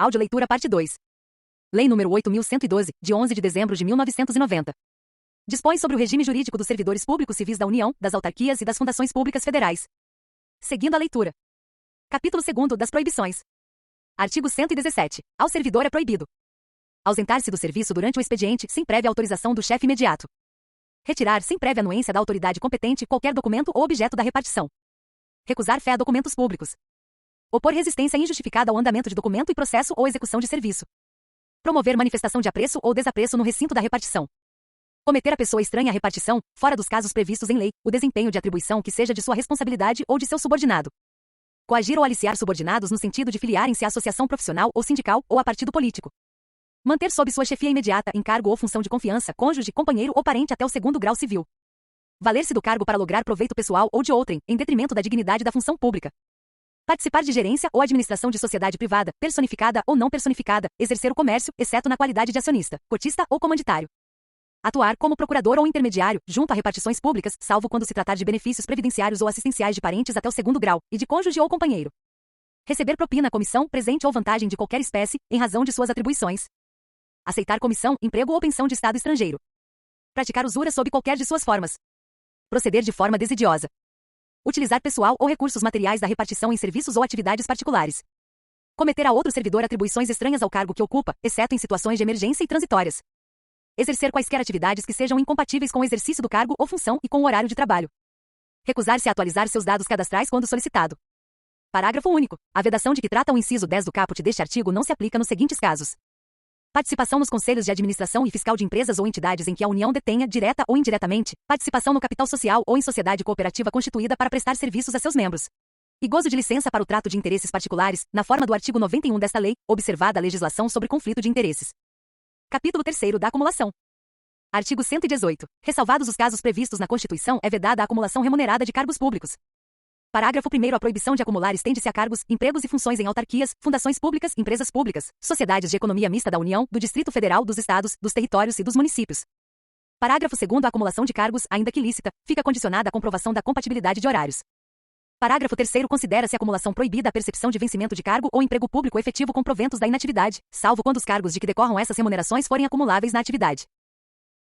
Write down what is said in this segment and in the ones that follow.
Audioleitura parte 2. Lei nº 8.112, de 11 de dezembro de 1990. Dispõe sobre o regime jurídico dos servidores públicos civis da União, das autarquias e das fundações públicas federais. Seguindo a leitura. Capítulo 2º das proibições. Artigo 117. Ao servidor é proibido ausentar-se do serviço durante o expediente sem prévia autorização do chefe imediato. Retirar sem prévia anuência da autoridade competente qualquer documento ou objeto da repartição. Recusar fé a documentos públicos. Opor resistência injustificada ao andamento de documento e processo ou execução de serviço. Promover manifestação de apreço ou desapreço no recinto da repartição. Cometer a pessoa estranha à repartição, fora dos casos previstos em lei, o desempenho de atribuição que seja de sua responsabilidade ou de seu subordinado. Coagir ou aliciar subordinados no sentido de filiarem-se à associação profissional ou sindical ou a partido político. Manter sob sua chefia imediata, encargo ou função de confiança, cônjuge, companheiro ou parente até o 2º grau civil. Valer-se do cargo para lograr proveito pessoal ou de outrem, em detrimento da dignidade da função pública. Participar de gerência ou administração de sociedade privada, personificada ou não personificada, exercer o comércio, exceto na qualidade de acionista, cotista ou comanditário. Atuar como procurador ou intermediário, junto a repartições públicas, salvo quando se tratar de benefícios previdenciários ou assistenciais de parentes até o 2º grau, e de cônjuge ou companheiro. Receber propina, comissão, presente ou vantagem de qualquer espécie, em razão de suas atribuições. Aceitar comissão, emprego ou pensão de Estado estrangeiro. Praticar usura sob qualquer de suas formas. Proceder de forma desidiosa. Utilizar pessoal ou recursos materiais da repartição em serviços ou atividades particulares. Cometer a outro servidor atribuições estranhas ao cargo que ocupa, exceto em situações de emergência e transitórias. Exercer quaisquer atividades que sejam incompatíveis com o exercício do cargo ou função e com o horário de trabalho. Recusar-se a atualizar seus dados cadastrais quando solicitado. Parágrafo único. A vedação de que trata o inciso 10 do caput deste artigo não se aplica nos seguintes casos: participação nos conselhos de administração e fiscal de empresas ou entidades em que a União detenha, direta ou indiretamente, participação no capital social ou em sociedade cooperativa constituída para prestar serviços a seus membros. E gozo de licença para o trato de interesses particulares, na forma do artigo 91 desta lei, observada a legislação sobre conflito de interesses. Capítulo 3º da acumulação. Artigo 118. Ressalvados os casos previstos na Constituição, é vedada a acumulação remunerada de cargos públicos. Parágrafo 1º. A proibição de acumular estende-se a cargos, empregos e funções em autarquias, fundações públicas, empresas públicas, sociedades de economia mista da União, do Distrito Federal, dos Estados, dos territórios e dos municípios. Parágrafo 2º. A acumulação de cargos, ainda que lícita, fica condicionada à comprovação da compatibilidade de horários. Parágrafo 3º. Considera-se acumulação proibida a percepção de vencimento de cargo ou emprego público efetivo com proventos da inatividade, salvo quando os cargos de que decorram essas remunerações forem acumuláveis na atividade.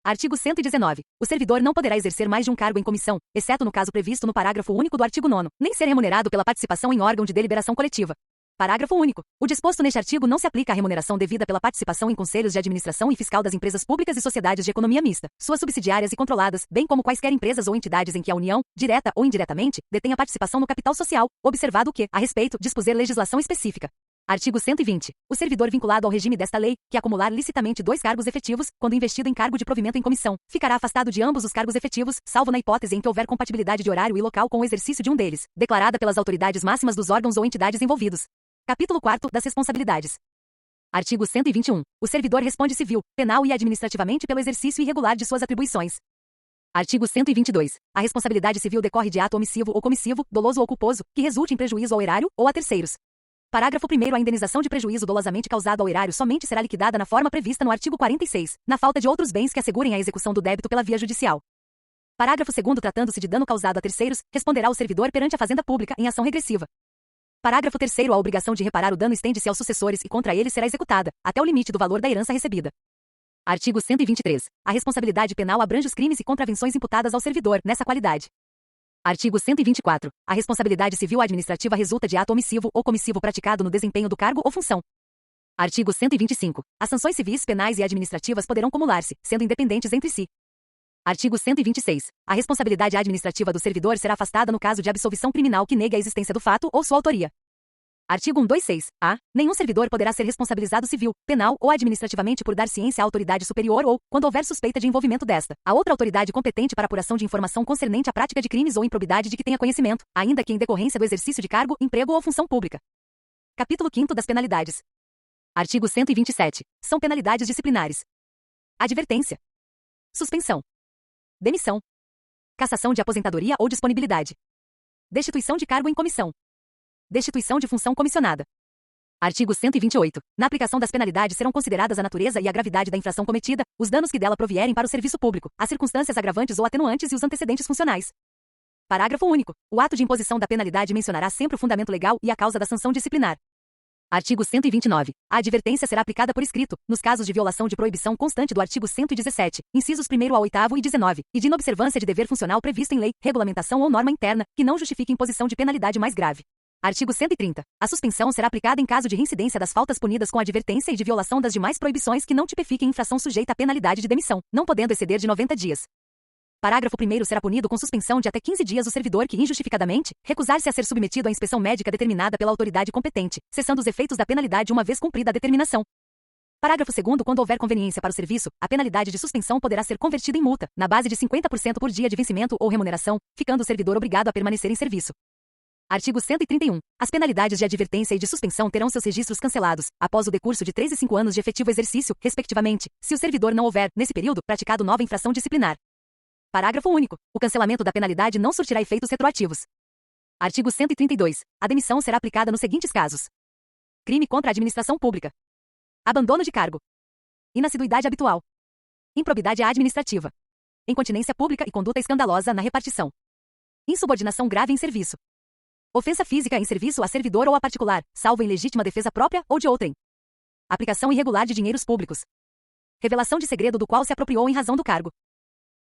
Artigo 119. O servidor não poderá exercer mais de um cargo em comissão, exceto no caso previsto no parágrafo único do artigo 9º, nem ser remunerado pela participação em órgão de deliberação coletiva. Parágrafo único. O disposto neste artigo não se aplica à remuneração devida pela participação em conselhos de administração e fiscal das empresas públicas e sociedades de economia mista, suas subsidiárias e controladas, bem como quaisquer empresas ou entidades em que a União, direta ou indiretamente, detenha participação no capital social, observado o que, a respeito, dispuser legislação específica. Artigo 120. O servidor vinculado ao regime desta lei, que acumular licitamente 2 cargos efetivos, quando investido em cargo de provimento em comissão, ficará afastado de ambos os cargos efetivos, salvo na hipótese em que houver compatibilidade de horário e local com o exercício de um deles, declarada pelas autoridades máximas dos órgãos ou entidades envolvidos. Capítulo 4 das responsabilidades. Artigo 121. O servidor responde civil, penal e administrativamente pelo exercício irregular de suas atribuições. Artigo 122. A responsabilidade civil decorre de ato omissivo ou comissivo, doloso ou culposo, que resulte em prejuízo ao erário ou a terceiros. Parágrafo 1º. A indenização de prejuízo dolosamente causado ao erário somente será liquidada na forma prevista no artigo 46, na falta de outros bens que assegurem a execução do débito pela via judicial. Parágrafo 2º. Tratando-se de dano causado a terceiros, responderá o servidor perante a Fazenda Pública em ação regressiva. Parágrafo 3º. A obrigação de reparar o dano estende-se aos sucessores e contra eles será executada, até o limite do valor da herança recebida. Artigo 123. A responsabilidade penal abrange os crimes e contravenções imputadas ao servidor, nessa qualidade. Artigo 124. A responsabilidade civil administrativa resulta de ato omissivo ou comissivo praticado no desempenho do cargo ou função. Artigo 125. As sanções civis, penais e administrativas poderão cumular-se, sendo independentes entre si. Artigo 126. A responsabilidade administrativa do servidor será afastada no caso de absolvição criminal que negue a existência do fato ou sua autoria. Artigo 126. A. Nenhum servidor poderá ser responsabilizado civil, penal ou administrativamente por dar ciência à autoridade superior ou, quando houver suspeita de envolvimento desta, a outra autoridade competente para apuração de informação concernente à prática de crimes ou improbidade de que tenha conhecimento, ainda que em decorrência do exercício de cargo, emprego ou função pública. Capítulo 5º das penalidades. Artigo 127. São penalidades disciplinares: advertência, suspensão, demissão, cassação de aposentadoria ou disponibilidade, destituição de cargo em comissão, destituição de função comissionada. Artigo 128. Na aplicação das penalidades serão consideradas a natureza e a gravidade da infração cometida, os danos que dela provierem para o serviço público, as circunstâncias agravantes ou atenuantes e os antecedentes funcionais. Parágrafo único. O ato de imposição da penalidade mencionará sempre o fundamento legal e a causa da sanção disciplinar. Artigo 129. A advertência será aplicada por escrito, nos casos de violação de proibição constante do artigo 117, incisos 1º a 8º e 19, e de inobservância de dever funcional previsto em lei, regulamentação ou norma interna, que não justifique imposição de penalidade mais grave. Artigo 130. A suspensão será aplicada em caso de reincidência das faltas punidas com advertência e de violação das demais proibições que não tipifiquem infração sujeita à penalidade de demissão, não podendo exceder de 90 dias. Parágrafo 1º será punido com suspensão de até 15 dias o servidor que, injustificadamente, recusar-se a ser submetido à inspeção médica determinada pela autoridade competente, cessando os efeitos da penalidade uma vez cumprida a determinação. Parágrafo 2º. Quando houver conveniência para o serviço, a penalidade de suspensão poderá ser convertida em multa, na base de 50% por dia de vencimento ou remuneração, ficando o servidor obrigado a permanecer em serviço. Artigo 131. As penalidades de advertência e de suspensão terão seus registros cancelados, após o decurso de 3 e 5 anos de efetivo exercício, respectivamente, se o servidor não houver, nesse período, praticado nova infração disciplinar. Parágrafo único. O cancelamento da penalidade não surtirá efeitos retroativos. Artigo 132. A demissão será aplicada nos seguintes casos: crime contra a administração pública, abandono de cargo, inassiduidade habitual, improbidade administrativa, incontinência pública e conduta escandalosa na repartição, insubordinação grave em serviço, ofensa física em serviço a servidor ou a particular, salvo em legítima defesa própria ou de outrem, aplicação irregular de dinheiros públicos, revelação de segredo do qual se apropriou em razão do cargo,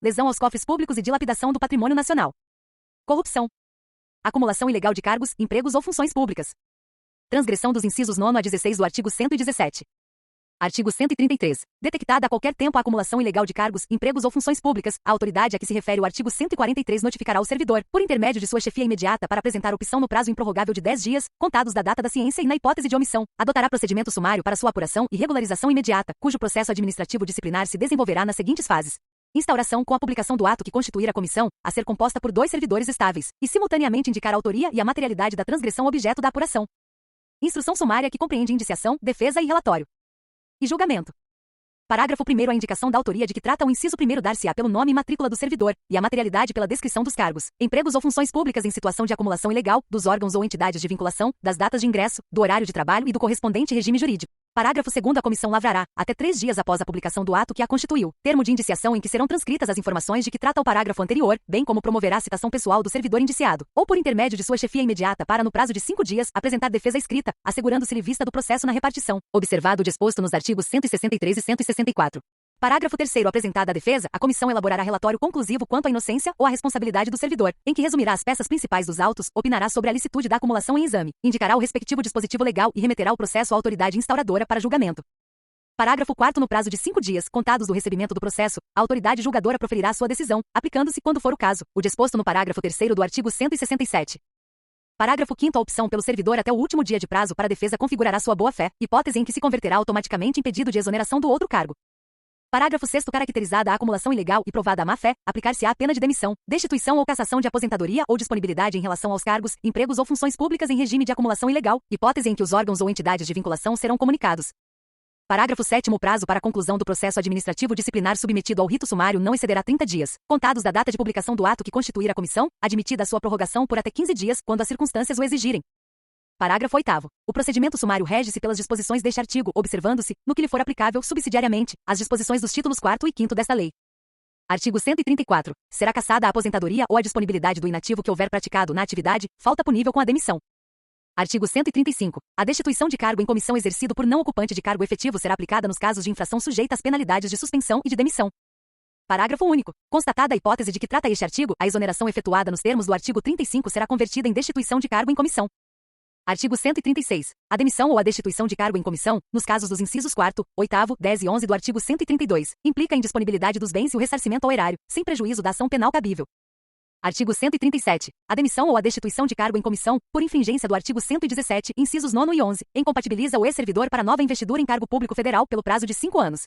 lesão aos cofres públicos e dilapidação do patrimônio nacional, corrupção, acumulação ilegal de cargos, empregos ou funções públicas, transgressão dos incisos 9 a 16 do artigo 117. Artigo 133. Detectada a qualquer tempo a acumulação ilegal de cargos, empregos ou funções públicas, a autoridade a que se refere o artigo 143 notificará o servidor, por intermédio de sua chefia imediata, para apresentar opção no prazo improrrogável de 10 dias, contados da data da ciência e na hipótese de omissão, adotará procedimento sumário para sua apuração e regularização imediata, cujo processo administrativo disciplinar se desenvolverá nas seguintes fases: instauração com a publicação do ato que constituir a comissão, a ser composta por 2 servidores estáveis, e simultaneamente indicar a autoria e a materialidade da transgressão objeto da apuração. Instrução sumária que compreende indiciação, defesa e relatório. E julgamento. Parágrafo 1º. A indicação da autoria de que trata o inciso 1º dar-se-á pelo nome e matrícula do servidor, e a materialidade pela descrição dos cargos, empregos ou funções públicas em situação de acumulação ilegal, dos órgãos ou entidades de vinculação, das datas de ingresso, do horário de trabalho e do correspondente regime jurídico. Parágrafo 2º. A comissão lavrará, até 3 dias após a publicação do ato que a constituiu, termo de indiciação em que serão transcritas as informações de que trata o parágrafo anterior, bem como promoverá a citação pessoal do servidor indiciado, ou por intermédio de sua chefia imediata para, no prazo de 5 dias, apresentar defesa escrita, assegurando-se-lhe vista do processo na repartição, observado o disposto nos artigos 163 e 164. Parágrafo 3º. Apresentada a defesa, a comissão elaborará relatório conclusivo quanto à inocência ou à responsabilidade do servidor, em que resumirá as peças principais dos autos, opinará sobre a licitude da acumulação em exame, indicará o respectivo dispositivo legal e remeterá o processo à autoridade instauradora para julgamento. Parágrafo 4º. No prazo de 5 dias, contados do recebimento do processo, a autoridade julgadora proferirá sua decisão, aplicando-se, quando for o caso, o disposto no parágrafo 3º do artigo 167. Parágrafo 5º. A opção pelo servidor até o último dia de prazo para a defesa configurará sua boa-fé, hipótese em que se converterá automaticamente em pedido de exoneração do outro cargo. Parágrafo 6º. Caracterizada a acumulação ilegal e provada a má-fé, aplicar-se-á a pena de demissão, destituição ou cassação de aposentadoria ou disponibilidade em relação aos cargos, empregos ou funções públicas em regime de acumulação ilegal, hipótese em que os órgãos ou entidades de vinculação serão comunicados. Parágrafo 7º. O prazo para a conclusão do processo administrativo disciplinar submetido ao rito sumário não excederá 30 dias, contados da data de publicação do ato que constituir a comissão, admitida a sua prorrogação por até 15 dias, quando as circunstâncias o exigirem. Parágrafo 8º. O procedimento sumário rege-se pelas disposições deste artigo, observando-se, no que lhe for aplicável subsidiariamente, as disposições dos títulos 4º e 5º desta lei. Artigo 134. Será cassada a aposentadoria ou a disponibilidade do inativo que houver praticado na atividade, falta punível com a demissão. Artigo 135. A destituição de cargo em comissão exercido por não ocupante de cargo efetivo será aplicada nos casos de infração sujeita às penalidades de suspensão e de demissão. Parágrafo único. Constatada a hipótese de que trata este artigo, a exoneração efetuada nos termos do artigo 35 será convertida em destituição de cargo em comissão. Artigo 136. A demissão ou a destituição de cargo em comissão, nos casos dos incisos 4º, 8º, 10 e 11 do artigo 132, implica a indisponibilidade dos bens e o ressarcimento ao erário, sem prejuízo da ação penal cabível. Artigo 137. A demissão ou a destituição de cargo em comissão, por infringência do artigo 117, incisos 9 e 11, incompatibiliza o ex-servidor para nova investidura em cargo público federal pelo prazo de 5 anos.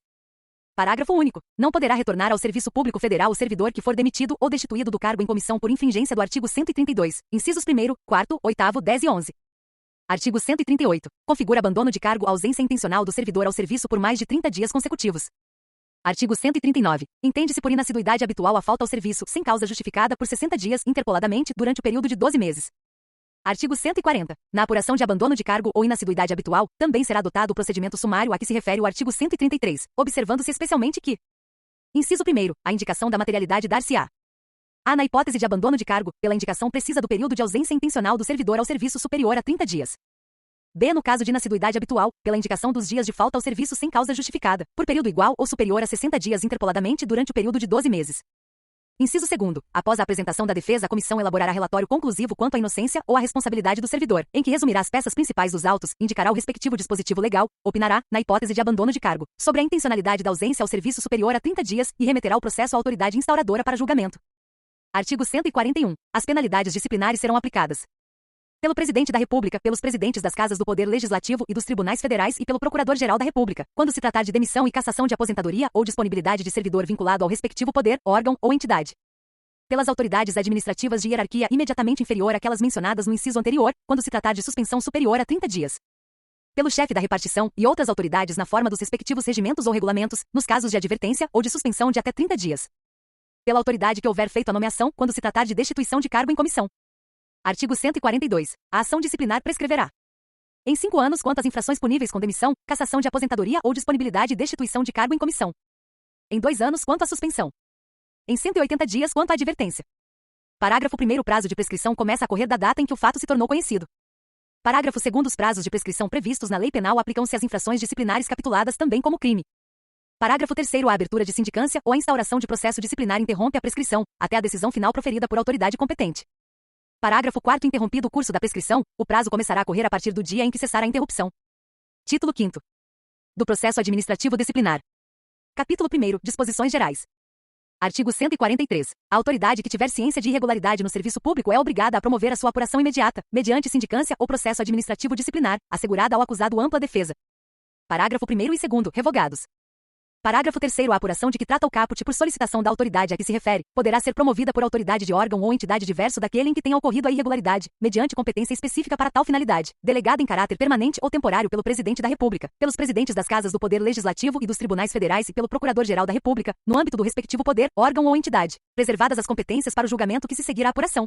Parágrafo único. Não poderá retornar ao serviço público federal o servidor que for demitido ou destituído do cargo em comissão por infringência do artigo 132, incisos 1º, 4º, 8º, 10 e 11. Artigo 138. Configura abandono de cargo a ausência intencional do servidor ao serviço por mais de 30 dias consecutivos. Artigo 139. Entende-se por inassiduidade habitual a falta ao serviço, sem causa justificada por 60 dias, interpoladamente, durante o período de 12 meses. Artigo 140. Na apuração de abandono de cargo ou inassiduidade habitual, também será adotado o procedimento sumário a que se refere o artigo 133, observando-se especialmente que: inciso 1º. A indicação da materialidade dar-se-á. Na hipótese de abandono de cargo, pela indicação precisa do período de ausência intencional do servidor ao serviço superior a 30 dias. B. No caso de inassiduidade habitual, pela indicação dos dias de falta ao serviço sem causa justificada, por período igual ou superior a 60 dias interpoladamente durante o período de 12 meses. Inciso 2º. Após a apresentação da defesa, a comissão elaborará relatório conclusivo quanto à inocência ou à responsabilidade do servidor, em que resumirá as peças principais dos autos, indicará o respectivo dispositivo legal, opinará, na hipótese de abandono de cargo, sobre a intencionalidade da ausência ao serviço superior a 30 dias e remeterá o processo à autoridade instauradora para julgamento. Artigo 141. As penalidades disciplinares serão aplicadas pelo Presidente da República, pelos presidentes das Casas do Poder Legislativo e dos Tribunais Federais e pelo Procurador-Geral da República, quando se tratar de demissão e cassação de aposentadoria ou disponibilidade de servidor vinculado ao respectivo poder, órgão ou entidade. Pelas autoridades administrativas de hierarquia imediatamente inferior àquelas mencionadas no inciso anterior, quando se tratar de suspensão superior a 30 dias. Pelo chefe da repartição e outras autoridades na forma dos respectivos regimentos ou regulamentos, nos casos de advertência ou de suspensão de até 30 dias. Pela autoridade que houver feito a nomeação, quando se tratar de destituição de cargo em comissão. Artigo 142. A ação disciplinar prescreverá em 5 anos quanto às infrações puníveis com demissão, cassação de aposentadoria ou disponibilidade e destituição de cargo em comissão. Em 2 anos quanto à suspensão. Em 180 dias quanto à advertência. Parágrafo 1º. O prazo de prescrição começa a correr da data em que o fato se tornou conhecido. Parágrafo 2º. Os prazos de prescrição previstos na lei penal aplicam-se às infrações disciplinares capituladas também como crime. Parágrafo 3º. A abertura de sindicância ou a instauração de processo disciplinar interrompe a prescrição, até a decisão final proferida por autoridade competente. Parágrafo 4º. Interrompido o curso da prescrição, o prazo começará a correr a partir do dia em que cessar a interrupção. Título 5º. Do processo administrativo disciplinar. Capítulo 1º. Disposições gerais. Artigo 143. A autoridade que tiver ciência de irregularidade no serviço público é obrigada a promover a sua apuração imediata, mediante sindicância ou processo administrativo disciplinar, assegurada ao acusado ampla defesa. Parágrafo 1º e 2º. Revogados. Parágrafo 3º. A apuração de que trata o caput por solicitação da autoridade a que se refere, poderá ser promovida por autoridade de órgão ou entidade diverso daquele em que tenha ocorrido a irregularidade, mediante competência específica para tal finalidade, delegada em caráter permanente ou temporário pelo Presidente da República, pelos presidentes das Casas do Poder Legislativo e dos Tribunais Federais e pelo Procurador-Geral da República, no âmbito do respectivo poder, órgão ou entidade, preservadas as competências para o julgamento que se seguirá à apuração.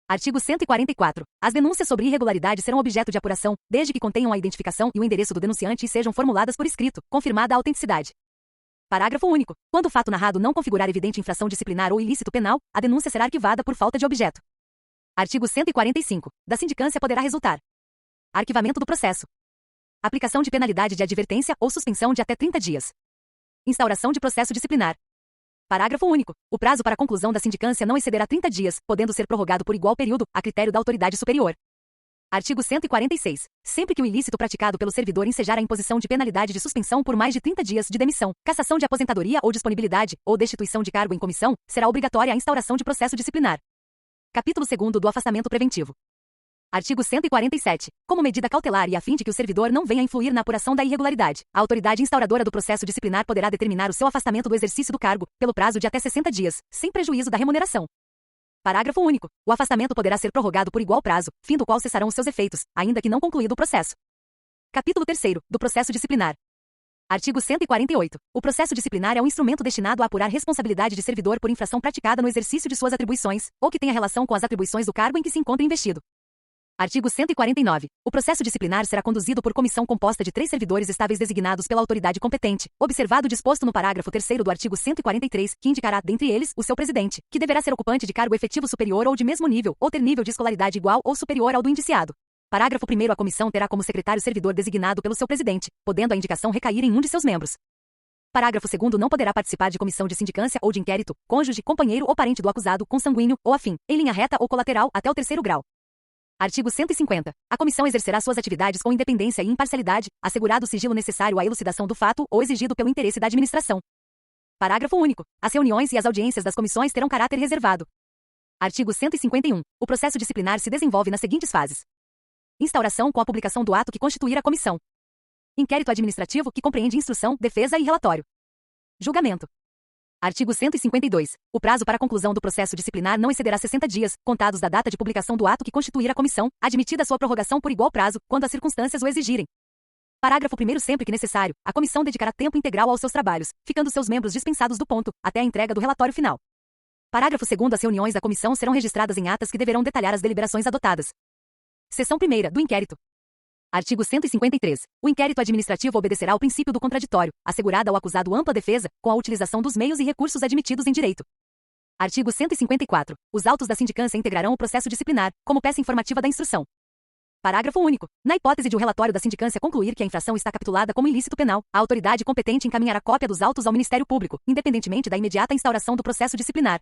Artigo 144. As denúncias sobre irregularidade serão objeto de apuração, desde que contenham a identificação e o endereço do denunciante e sejam formuladas por escrito, confirmada a autenticidade. Parágrafo único. Quando o fato narrado não configurar evidente infração disciplinar ou ilícito penal, a denúncia será arquivada por falta de objeto. Artigo 145. Da sindicância poderá resultar arquivamento do processo, aplicação de penalidade de advertência ou suspensão de até 30 dias, instauração de processo disciplinar. Parágrafo único. O prazo para a conclusão da sindicância não excederá 30 dias, podendo ser prorrogado por igual período, a critério da autoridade superior. Artigo 146. Sempre que o ilícito praticado pelo servidor ensejar a imposição de penalidade de suspensão por mais de 30 dias de demissão, cassação de aposentadoria ou disponibilidade, ou destituição de cargo em comissão, será obrigatória a instauração de processo disciplinar. Capítulo 2º do afastamento preventivo. Artigo 147. Como medida cautelar e a fim de que o servidor não venha a influir na apuração da irregularidade, a autoridade instauradora do processo disciplinar poderá determinar o seu afastamento do exercício do cargo, pelo prazo de até 60 dias, sem prejuízo da remuneração. Parágrafo único. O afastamento poderá ser prorrogado por igual prazo, fim do qual cessarão os seus efeitos, ainda que não concluído o processo. Capítulo 3º do processo disciplinar. Artigo 148. O processo disciplinar é um instrumento destinado a apurar responsabilidade de servidor por infração praticada no exercício de suas atribuições, ou que tenha relação com as atribuições do cargo em que se encontra investido. Artigo 149. O processo disciplinar será conduzido por comissão composta de 3 servidores estáveis designados pela autoridade competente, observado o disposto no parágrafo 3º do artigo 143, que indicará, dentre eles, o seu presidente, que deverá ser ocupante de cargo efetivo superior ou de mesmo nível, ou ter nível de escolaridade igual ou superior ao do indiciado. Parágrafo 1º. A comissão terá como secretário servidor designado pelo seu presidente, podendo a indicação recair em um de seus membros. Parágrafo 2º. Não poderá participar de comissão de sindicância ou de inquérito, cônjuge, companheiro ou parente do acusado, consanguíneo ou afim, em linha reta ou colateral, até o 3º grau. Artigo 150. A comissão exercerá suas atividades com independência e imparcialidade, assegurado o sigilo necessário à elucidação do fato ou exigido pelo interesse da administração. Parágrafo único. As reuniões e as audiências das comissões terão caráter reservado. Artigo 151. O processo disciplinar se desenvolve nas seguintes fases: instauração com a publicação do ato que constituir a comissão. Inquérito administrativo, que compreende instrução, defesa e relatório. Julgamento. Artigo 152. O prazo para a conclusão do processo disciplinar não excederá 60 dias, contados da data de publicação do ato que constituir a comissão, admitida sua prorrogação por igual prazo, quando as circunstâncias o exigirem. Parágrafo 1º. Sempre que necessário, a comissão dedicará tempo integral aos seus trabalhos, ficando seus membros dispensados do ponto, até a entrega do relatório final. Parágrafo 2º. As reuniões da comissão serão registradas em atas que deverão detalhar as deliberações adotadas. Seção 1ª do inquérito. Artigo 153. O inquérito administrativo obedecerá ao princípio do contraditório, assegurada ao acusado ampla defesa, com a utilização dos meios e recursos admitidos em direito. Artigo 154. Os autos da sindicância integrarão o processo disciplinar, como peça informativa da instrução. Parágrafo único. Na hipótese de o relatório da sindicância concluir que a infração está capitulada como ilícito penal, a autoridade competente encaminhará cópia dos autos ao Ministério Público, independentemente da imediata instauração do processo disciplinar.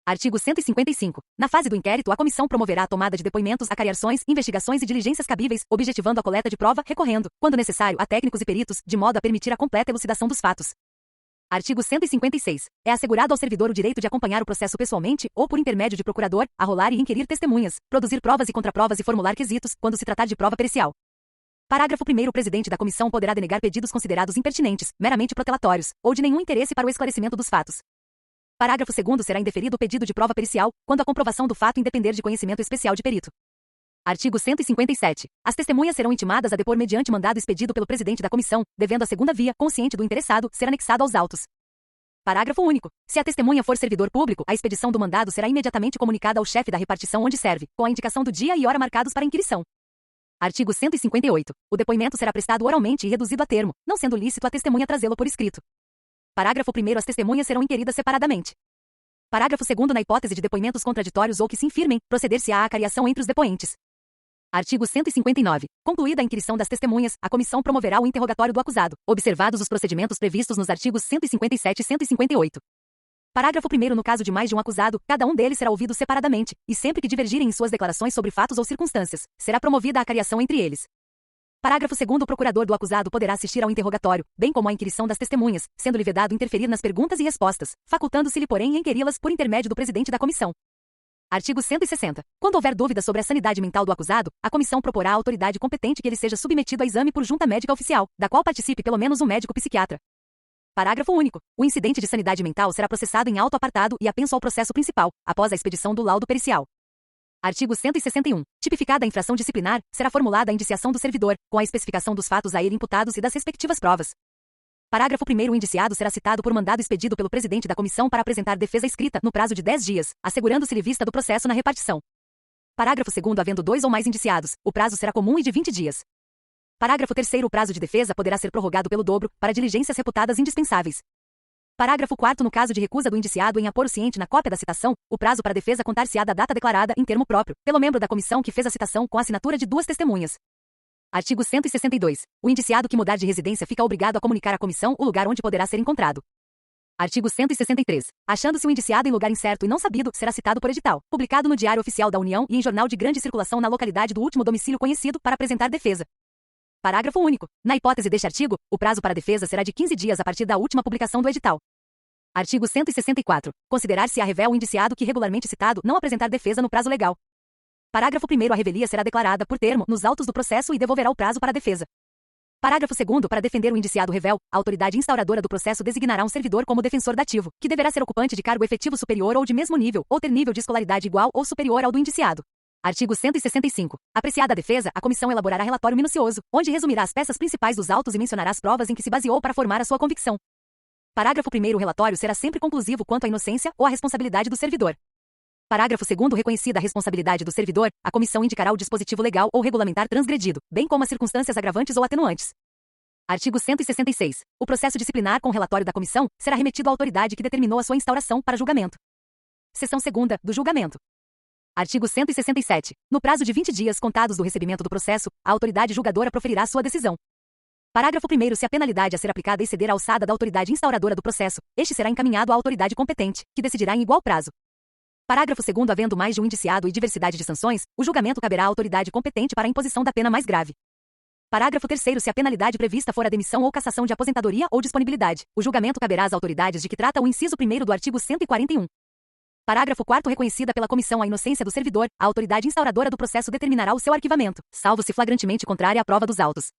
Artigo 155. Na fase do inquérito, a comissão promoverá a tomada de depoimentos, acariações, investigações e diligências cabíveis, objetivando a coleta de prova, recorrendo, quando necessário, a técnicos e peritos, de modo a permitir a completa elucidação dos fatos. Artigo 156. É assegurado ao servidor o direito de acompanhar o processo pessoalmente ou por intermédio de procurador, arrolar e inquirir testemunhas, produzir provas e contraprovas e formular quesitos, quando se tratar de prova pericial. Parágrafo 1º. O presidente da comissão poderá denegar pedidos considerados impertinentes, meramente protelatórios, ou de nenhum interesse para o esclarecimento dos fatos. Parágrafo 2º. Será indeferido o pedido de prova pericial, quando a comprovação do fato independer de conhecimento especial de perito. Artigo 157. As testemunhas serão intimadas a depor mediante mandado expedido pelo presidente da comissão, devendo a segunda via, consciente do interessado, ser anexado aos autos. Parágrafo único. Se a testemunha for servidor público, a expedição do mandado será imediatamente comunicada ao chefe da repartição onde serve, com a indicação do dia e hora marcados para inquirição. Artigo 158. O depoimento será prestado oralmente e reduzido a termo, não sendo lícito a testemunha trazê-lo por escrito. Parágrafo 1º. As testemunhas serão inquiridas separadamente. Parágrafo 2º. Na hipótese de depoimentos contraditórios ou que se infirmem, proceder-se-á à acariação entre os depoentes. Artigo 159. Concluída a inquirição das testemunhas, a comissão promoverá o interrogatório do acusado, observados os procedimentos previstos nos artigos 157 e 158. Parágrafo 1º. No caso de mais de um acusado, cada um deles será ouvido separadamente, e sempre que divergirem em suas declarações sobre fatos ou circunstâncias, será promovida a acariação entre eles. Parágrafo 2º. O procurador do acusado poderá assistir ao interrogatório, bem como à inquirição das testemunhas, sendo-lhe vedado interferir nas perguntas e respostas, facultando-se-lhe, porém, inquiri-las por intermédio do presidente da comissão. Artigo 160. Quando houver dúvida sobre a sanidade mental do acusado, a comissão proporá à autoridade competente que ele seja submetido a exame por junta médica oficial, da qual participe pelo menos um médico psiquiatra. Parágrafo único. O incidente de sanidade mental será processado em auto apartado e apenso ao processo principal, após a expedição do laudo pericial. Artigo 161. Tipificada a infração disciplinar, será formulada a indiciação do servidor, com a especificação dos fatos a ele imputados e das respectivas provas. Parágrafo 1º. O indiciado será citado por mandado expedido pelo presidente da comissão para apresentar defesa escrita, no prazo de 10 dias, assegurando-se-lhe vista do processo na repartição. Parágrafo 2º. Havendo 2 ou mais indiciados, o prazo será comum e de 20 dias. Parágrafo 3º. O prazo de defesa poderá ser prorrogado pelo dobro, para diligências reputadas indispensáveis. Parágrafo 4º. No caso de recusa do indiciado em apor o ciente na cópia da citação, o prazo para defesa contar-se-á da data declarada, em termo próprio, pelo membro da comissão que fez a citação com a assinatura de 2 testemunhas. Artigo 162. O indiciado que mudar de residência fica obrigado a comunicar à comissão o lugar onde poderá ser encontrado. Artigo 163. Achando-se o indiciado em lugar incerto e não sabido, será citado por edital, publicado no Diário Oficial da União e em jornal de grande circulação na localidade do último domicílio conhecido, para apresentar defesa. Parágrafo único. Na hipótese deste artigo, o prazo para defesa será de 15 dias a partir da última publicação do edital. Artigo 164. Considerar-se-á revel o indiciado que regularmente citado não apresentar defesa no prazo legal. Parágrafo 1º. A revelia será declarada, por termo, nos autos do processo e devolverá o prazo para a defesa. Parágrafo 2º. Para defender o indiciado revel, a autoridade instauradora do processo designará um servidor como defensor dativo, que deverá ser ocupante de cargo efetivo superior ou de mesmo nível, ou ter nível de escolaridade igual ou superior ao do indiciado. Artigo 165. Apreciada a defesa, a comissão elaborará relatório minucioso, onde resumirá as peças principais dos autos e mencionará as provas em que se baseou para formar a sua convicção. Parágrafo 1º. O relatório será sempre conclusivo quanto à inocência ou à responsabilidade do servidor. Parágrafo 2º. Reconhecida a responsabilidade do servidor, a comissão indicará o dispositivo legal ou regulamentar transgredido, bem como as circunstâncias agravantes ou atenuantes. Artigo 166. O processo disciplinar com relatório da comissão será remetido à autoridade que determinou a sua instauração para julgamento. Seção 2ª do julgamento. Artigo 167. No prazo de 20 dias contados do recebimento do processo, a autoridade julgadora proferirá sua decisão. Parágrafo 1º. Se a penalidade a ser aplicada exceder a alçada da autoridade instauradora do processo, este será encaminhado à autoridade competente, que decidirá em igual prazo. Parágrafo 2º. Havendo mais de um indiciado e diversidade de sanções, o julgamento caberá à autoridade competente para a imposição da pena mais grave. Parágrafo 3º. Se a penalidade prevista for a demissão ou cassação de aposentadoria ou disponibilidade, o julgamento caberá às autoridades de que trata o inciso 1º do artigo 141. Parágrafo 4º. Reconhecida pela comissão a inocência do servidor, a autoridade instauradora do processo determinará o seu arquivamento, salvo se flagrantemente contrária à prova dos autos.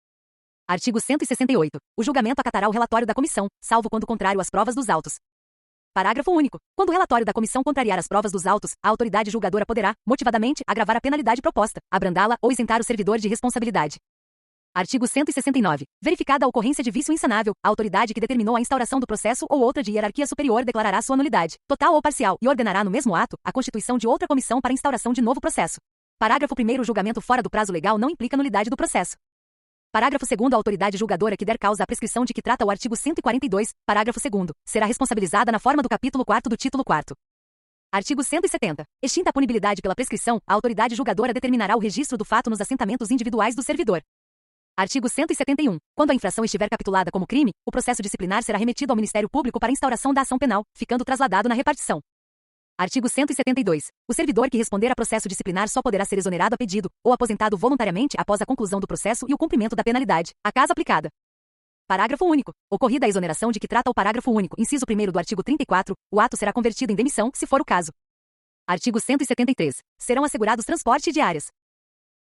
Artigo 168. O julgamento acatará o relatório da comissão, salvo quando contrário às provas dos autos. Parágrafo único. Quando o relatório da comissão contrariar as provas dos autos, a autoridade julgadora poderá, motivadamente, agravar a penalidade proposta, abrandá-la ou isentar o servidor de responsabilidade. Artigo 169. Verificada a ocorrência de vício insanável, a autoridade que determinou a instauração do processo ou outra de hierarquia superior declarará sua nulidade, total ou parcial, e ordenará no mesmo ato a constituição de outra comissão para instauração de novo processo. Parágrafo 1º. O julgamento fora do prazo legal não implica nulidade do processo. Parágrafo 2º. A autoridade julgadora que der causa à prescrição de que trata o artigo 142, parágrafo 2º, será responsabilizada na forma do capítulo 4º do título 4º. Artigo 170. Extinta a punibilidade pela prescrição, a autoridade julgadora determinará o registro do fato nos assentamentos individuais do servidor. Artigo 171. Quando a infração estiver capitulada como crime, o processo disciplinar será remetido ao Ministério Público para instauração da ação penal, ficando trasladado na repartição. Artigo 172. O servidor que responder a processo disciplinar só poderá ser exonerado a pedido ou aposentado voluntariamente após a conclusão do processo e o cumprimento da penalidade, a caso aplicada. Parágrafo único. Ocorrida a exoneração de que trata o parágrafo único, inciso 1º do artigo 34, o ato será convertido em demissão, se for o caso. Artigo 173. Serão assegurados transporte e diárias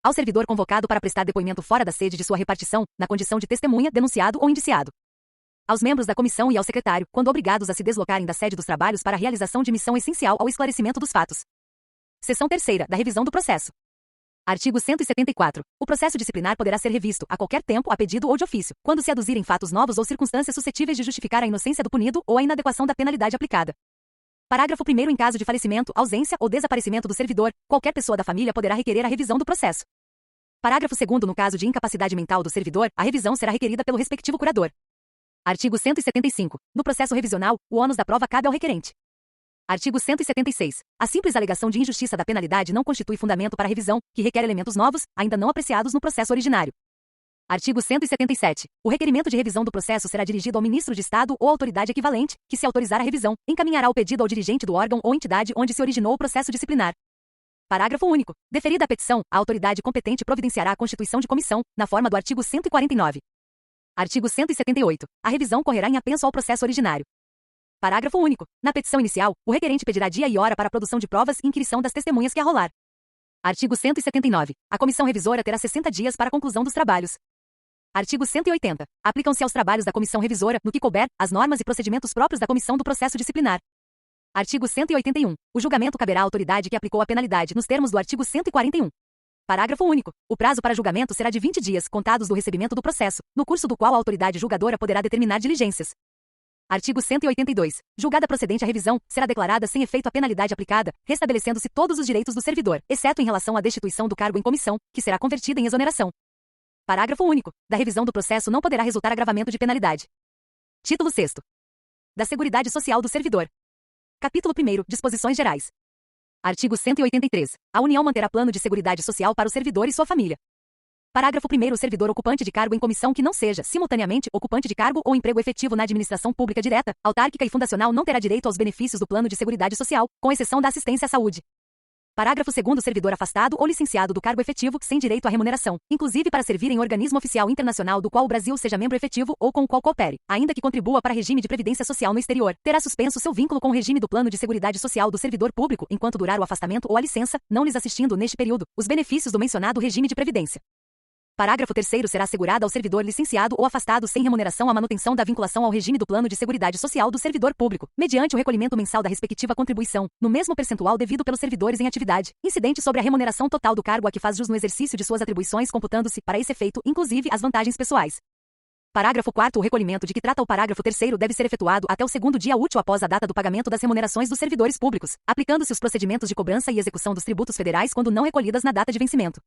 ao servidor convocado para prestar depoimento fora da sede de sua repartição, na condição de testemunha, denunciado ou indiciado. Aos membros da comissão e ao secretário, quando obrigados a se deslocarem da sede dos trabalhos para a realização de missão essencial ao esclarecimento dos fatos. Seção 3ª, da revisão do processo. Artigo 174. O processo disciplinar poderá ser revisto, a qualquer tempo, a pedido ou de ofício, quando se aduzirem fatos novos ou circunstâncias suscetíveis de justificar a inocência do punido ou a inadequação da penalidade aplicada. Parágrafo 1º. Em caso de falecimento, ausência ou desaparecimento do servidor, qualquer pessoa da família poderá requerer a revisão do processo. Parágrafo 2º. No caso de incapacidade mental do servidor, a revisão será requerida pelo respectivo curador. Artigo 175. No processo revisional, o ônus da prova cabe ao requerente. Artigo 176. A simples alegação de injustiça da penalidade não constitui fundamento para revisão, que requer elementos novos, ainda não apreciados no processo originário. Artigo 177. O requerimento de revisão do processo será dirigido ao ministro de Estado ou autoridade equivalente, que, se autorizar a revisão, encaminhará o pedido ao dirigente do órgão ou entidade onde se originou o processo disciplinar. Parágrafo único. Deferida a petição, a autoridade competente providenciará a constituição de comissão, na forma do artigo 149. Artigo 178. A revisão correrá em apenso ao processo originário. Parágrafo único. Na petição inicial, o requerente pedirá dia e hora para a produção de provas e inquirição das testemunhas que arrolar. Artigo 179. A comissão revisora terá 60 dias para a conclusão dos trabalhos. Artigo 180. Aplicam-se aos trabalhos da comissão revisora, no que couber, as normas e procedimentos próprios da comissão do processo disciplinar. Artigo 181. O julgamento caberá à autoridade que aplicou a penalidade nos termos do artigo 141. Parágrafo único. O prazo para julgamento será de 20 dias, contados do recebimento do processo, no curso do qual a autoridade julgadora poderá determinar diligências. Artigo 182. Julgada procedente a revisão, será declarada sem efeito a penalidade aplicada, restabelecendo-se todos os direitos do servidor, exceto em relação à destituição do cargo em comissão, que será convertida em exoneração. Parágrafo único. Da revisão do processo não poderá resultar agravamento de penalidade. Título 6º. Da Seguridade Social do Servidor. Capítulo 1º. Disposições gerais. Artigo 183. A União manterá plano de seguridade social para o servidor e sua família. Parágrafo 1º. O servidor ocupante de cargo em comissão que não seja, simultaneamente, ocupante de cargo ou emprego efetivo na administração pública direta, autárquica e fundacional não terá direito aos benefícios do plano de seguridade social, com exceção da assistência à saúde. Parágrafo 2º. O servidor afastado ou licenciado do cargo efetivo, sem direito à remuneração, inclusive para servir em organismo oficial internacional do qual o Brasil seja membro efetivo ou com o qual coopere, ainda que contribua para regime de previdência social no exterior, terá suspenso seu vínculo com o regime do plano de seguridade social do servidor público enquanto durar o afastamento ou a licença, não lhes assistindo neste período os benefícios do mencionado regime de previdência. Parágrafo 3º. Será assegurada ao servidor licenciado ou afastado sem remuneração a manutenção da vinculação ao regime do plano de seguridade social do servidor público, mediante o recolhimento mensal da respectiva contribuição, no mesmo percentual devido pelos servidores em atividade, incidente sobre a remuneração total do cargo a que faz jus no exercício de suas atribuições, computando-se, para esse efeito, inclusive as vantagens pessoais. Parágrafo 4º. O recolhimento de que trata o parágrafo 3º deve ser efetuado até o segundo dia útil após a data do pagamento das remunerações dos servidores públicos, aplicando-se os procedimentos de cobrança e execução dos tributos federais quando não recolhidas na data de vencimento.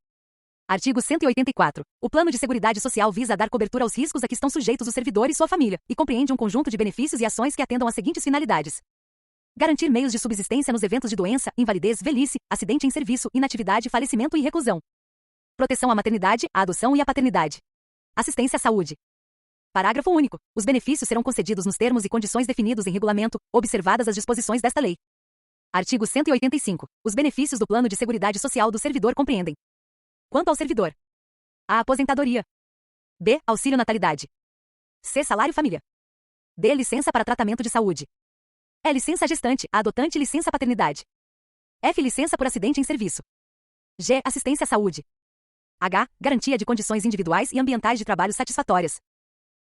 Artigo 184. O plano de seguridade social visa a dar cobertura aos riscos a que estão sujeitos o servidor e sua família, e compreende um conjunto de benefícios e ações que atendam às seguintes finalidades: garantir meios de subsistência nos eventos de doença, invalidez, velhice, acidente em serviço, inatividade, falecimento e reclusão. Proteção à maternidade, à adoção e à paternidade. Assistência à saúde. Parágrafo único. Os benefícios serão concedidos nos termos e condições definidos em regulamento, observadas as disposições desta lei. Artigo 185. Os benefícios do plano de seguridade social do servidor compreendem: quanto ao servidor, a aposentadoria. B. Auxílio natalidade. C. Salário família. D. Licença para tratamento de saúde. E. Licença gestante, a adotante e licença paternidade. F. Licença por acidente em serviço. G. Assistência à saúde. H. Garantia de condições individuais e ambientais de trabalho satisfatórias.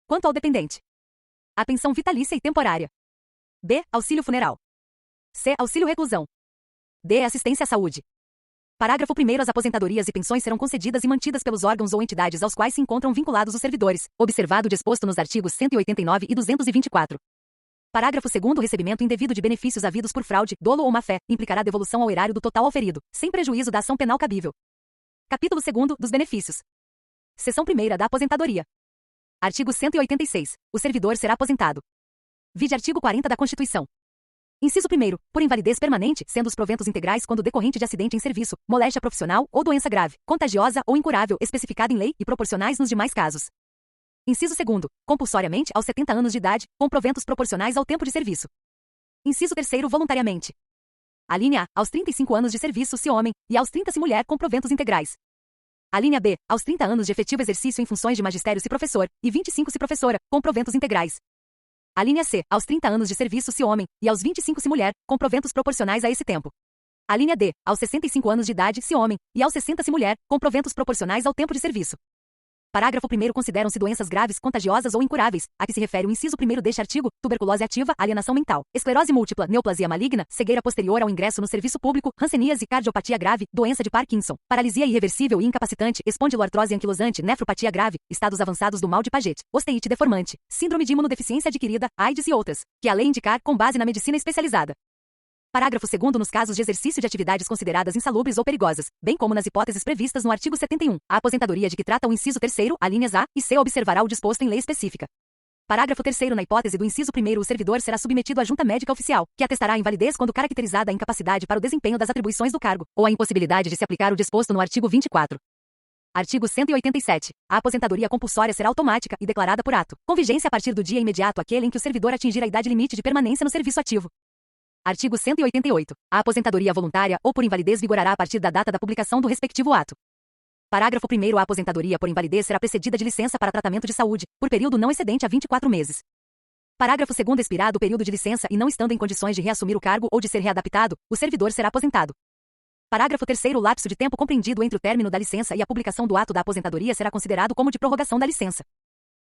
Quanto ao dependente, a pensão vitalícia e temporária. B. Auxílio funeral. C. Auxílio reclusão. D. Assistência à saúde. Parágrafo 1º. As aposentadorias e pensões serão concedidas e mantidas pelos órgãos ou entidades aos quais se encontram vinculados os servidores, observado o disposto nos artigos 189 e 224. Parágrafo 2º. O recebimento indevido de benefícios havidos por fraude, dolo ou má-fé implicará devolução ao erário do total auferido, sem prejuízo da ação penal cabível. Capítulo 2º. Dos benefícios. Seção 1ª. Da aposentadoria. Artigo 186. O servidor será aposentado. Vide artigo 40 da Constituição. Inciso 1º, por invalidez permanente, sendo os proventos integrais quando decorrente de acidente em serviço, moléstia profissional ou doença grave, contagiosa ou incurável especificada em lei e proporcionais nos demais casos. Inciso 2º, compulsoriamente aos 70 anos de idade, com proventos proporcionais ao tempo de serviço. Inciso 3º, voluntariamente. A linha A, aos 35 anos de serviço se homem, e aos 30 se mulher com proventos integrais. A linha B, aos 30 anos de efetivo exercício em funções de magistério se professor, e 25 se professora, com proventos integrais. A linha C, aos 30 anos de serviço se homem, e aos 25 se mulher, com proventos proporcionais a esse tempo. A linha D, aos 65 anos de idade se homem, e aos 60 se mulher, com proventos proporcionais ao tempo de serviço. Parágrafo 1º, consideram-se doenças graves, contagiosas ou incuráveis, a que se refere o inciso 1º deste artigo, tuberculose ativa, alienação mental, esclerose múltipla, neoplasia maligna, cegueira posterior ao ingresso no serviço público, hanseníase, cardiopatia grave, doença de Parkinson, paralisia irreversível e incapacitante, espondiloartrose anquilosante, nefropatia grave, estados avançados do mal de Paget, osteite deformante, síndrome de imunodeficiência adquirida, AIDS e outras, que a lei indicar com base na medicina especializada. Parágrafo 2º, nos casos de exercício de atividades consideradas insalubres ou perigosas, bem como nas hipóteses previstas no artigo 71, a aposentadoria de que trata o inciso 3º, alíneas A e C observará o disposto em lei específica. Parágrafo 3º, na hipótese do inciso 1º, o servidor será submetido à junta médica oficial, que atestará a invalidez quando caracterizada a incapacidade para o desempenho das atribuições do cargo, ou a impossibilidade de se aplicar o disposto no artigo 24. Artigo 187. A aposentadoria compulsória será automática e declarada por ato, com vigência a partir do dia imediato àquele em que o servidor atingir a idade limite de permanência no serviço ativo. Artigo 188. A aposentadoria voluntária ou por invalidez vigorará a partir da data da publicação do respectivo ato. Parágrafo 1º. A aposentadoria por invalidez será precedida de licença para tratamento de saúde, por período não excedente a 24 meses. Parágrafo 2º. Expirado o período de licença e não estando em condições de reassumir o cargo ou de ser readaptado, o servidor será aposentado. Parágrafo 3º. O lapso de tempo compreendido entre o término da licença e a publicação do ato da aposentadoria será considerado como de prorrogação da licença.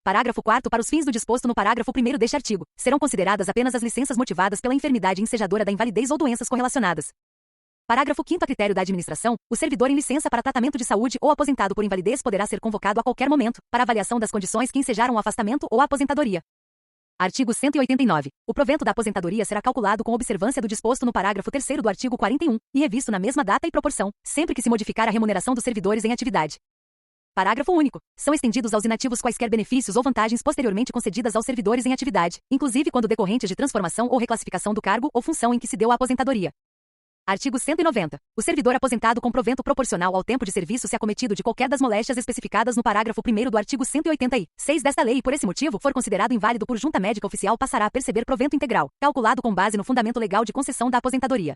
Parágrafo 4º. Para os fins do disposto no parágrafo 1º deste artigo, serão consideradas apenas as licenças motivadas pela enfermidade ensejadora da invalidez ou doenças correlacionadas. Parágrafo 5º. A critério da administração, o servidor em licença para tratamento de saúde ou aposentado por invalidez poderá ser convocado a qualquer momento, para avaliação das condições que ensejaram o afastamento ou a aposentadoria. Artigo 189. O provento da aposentadoria será calculado com observância do disposto no parágrafo 3º do artigo 41, e revisto na mesma data e proporção, sempre que se modificar a remuneração dos servidores em atividade. Parágrafo único. São estendidos aos inativos quaisquer benefícios ou vantagens posteriormente concedidas aos servidores em atividade, inclusive quando decorrentes de transformação ou reclassificação do cargo ou função em que se deu a aposentadoria. Artigo 190. O servidor aposentado com provento proporcional ao tempo de serviço se acometido de qualquer das moléstias especificadas no parágrafo 1º do artigo 186 desta lei e por esse motivo for considerado inválido por junta médica oficial passará a perceber provento integral, calculado com base no fundamento legal de concessão da aposentadoria.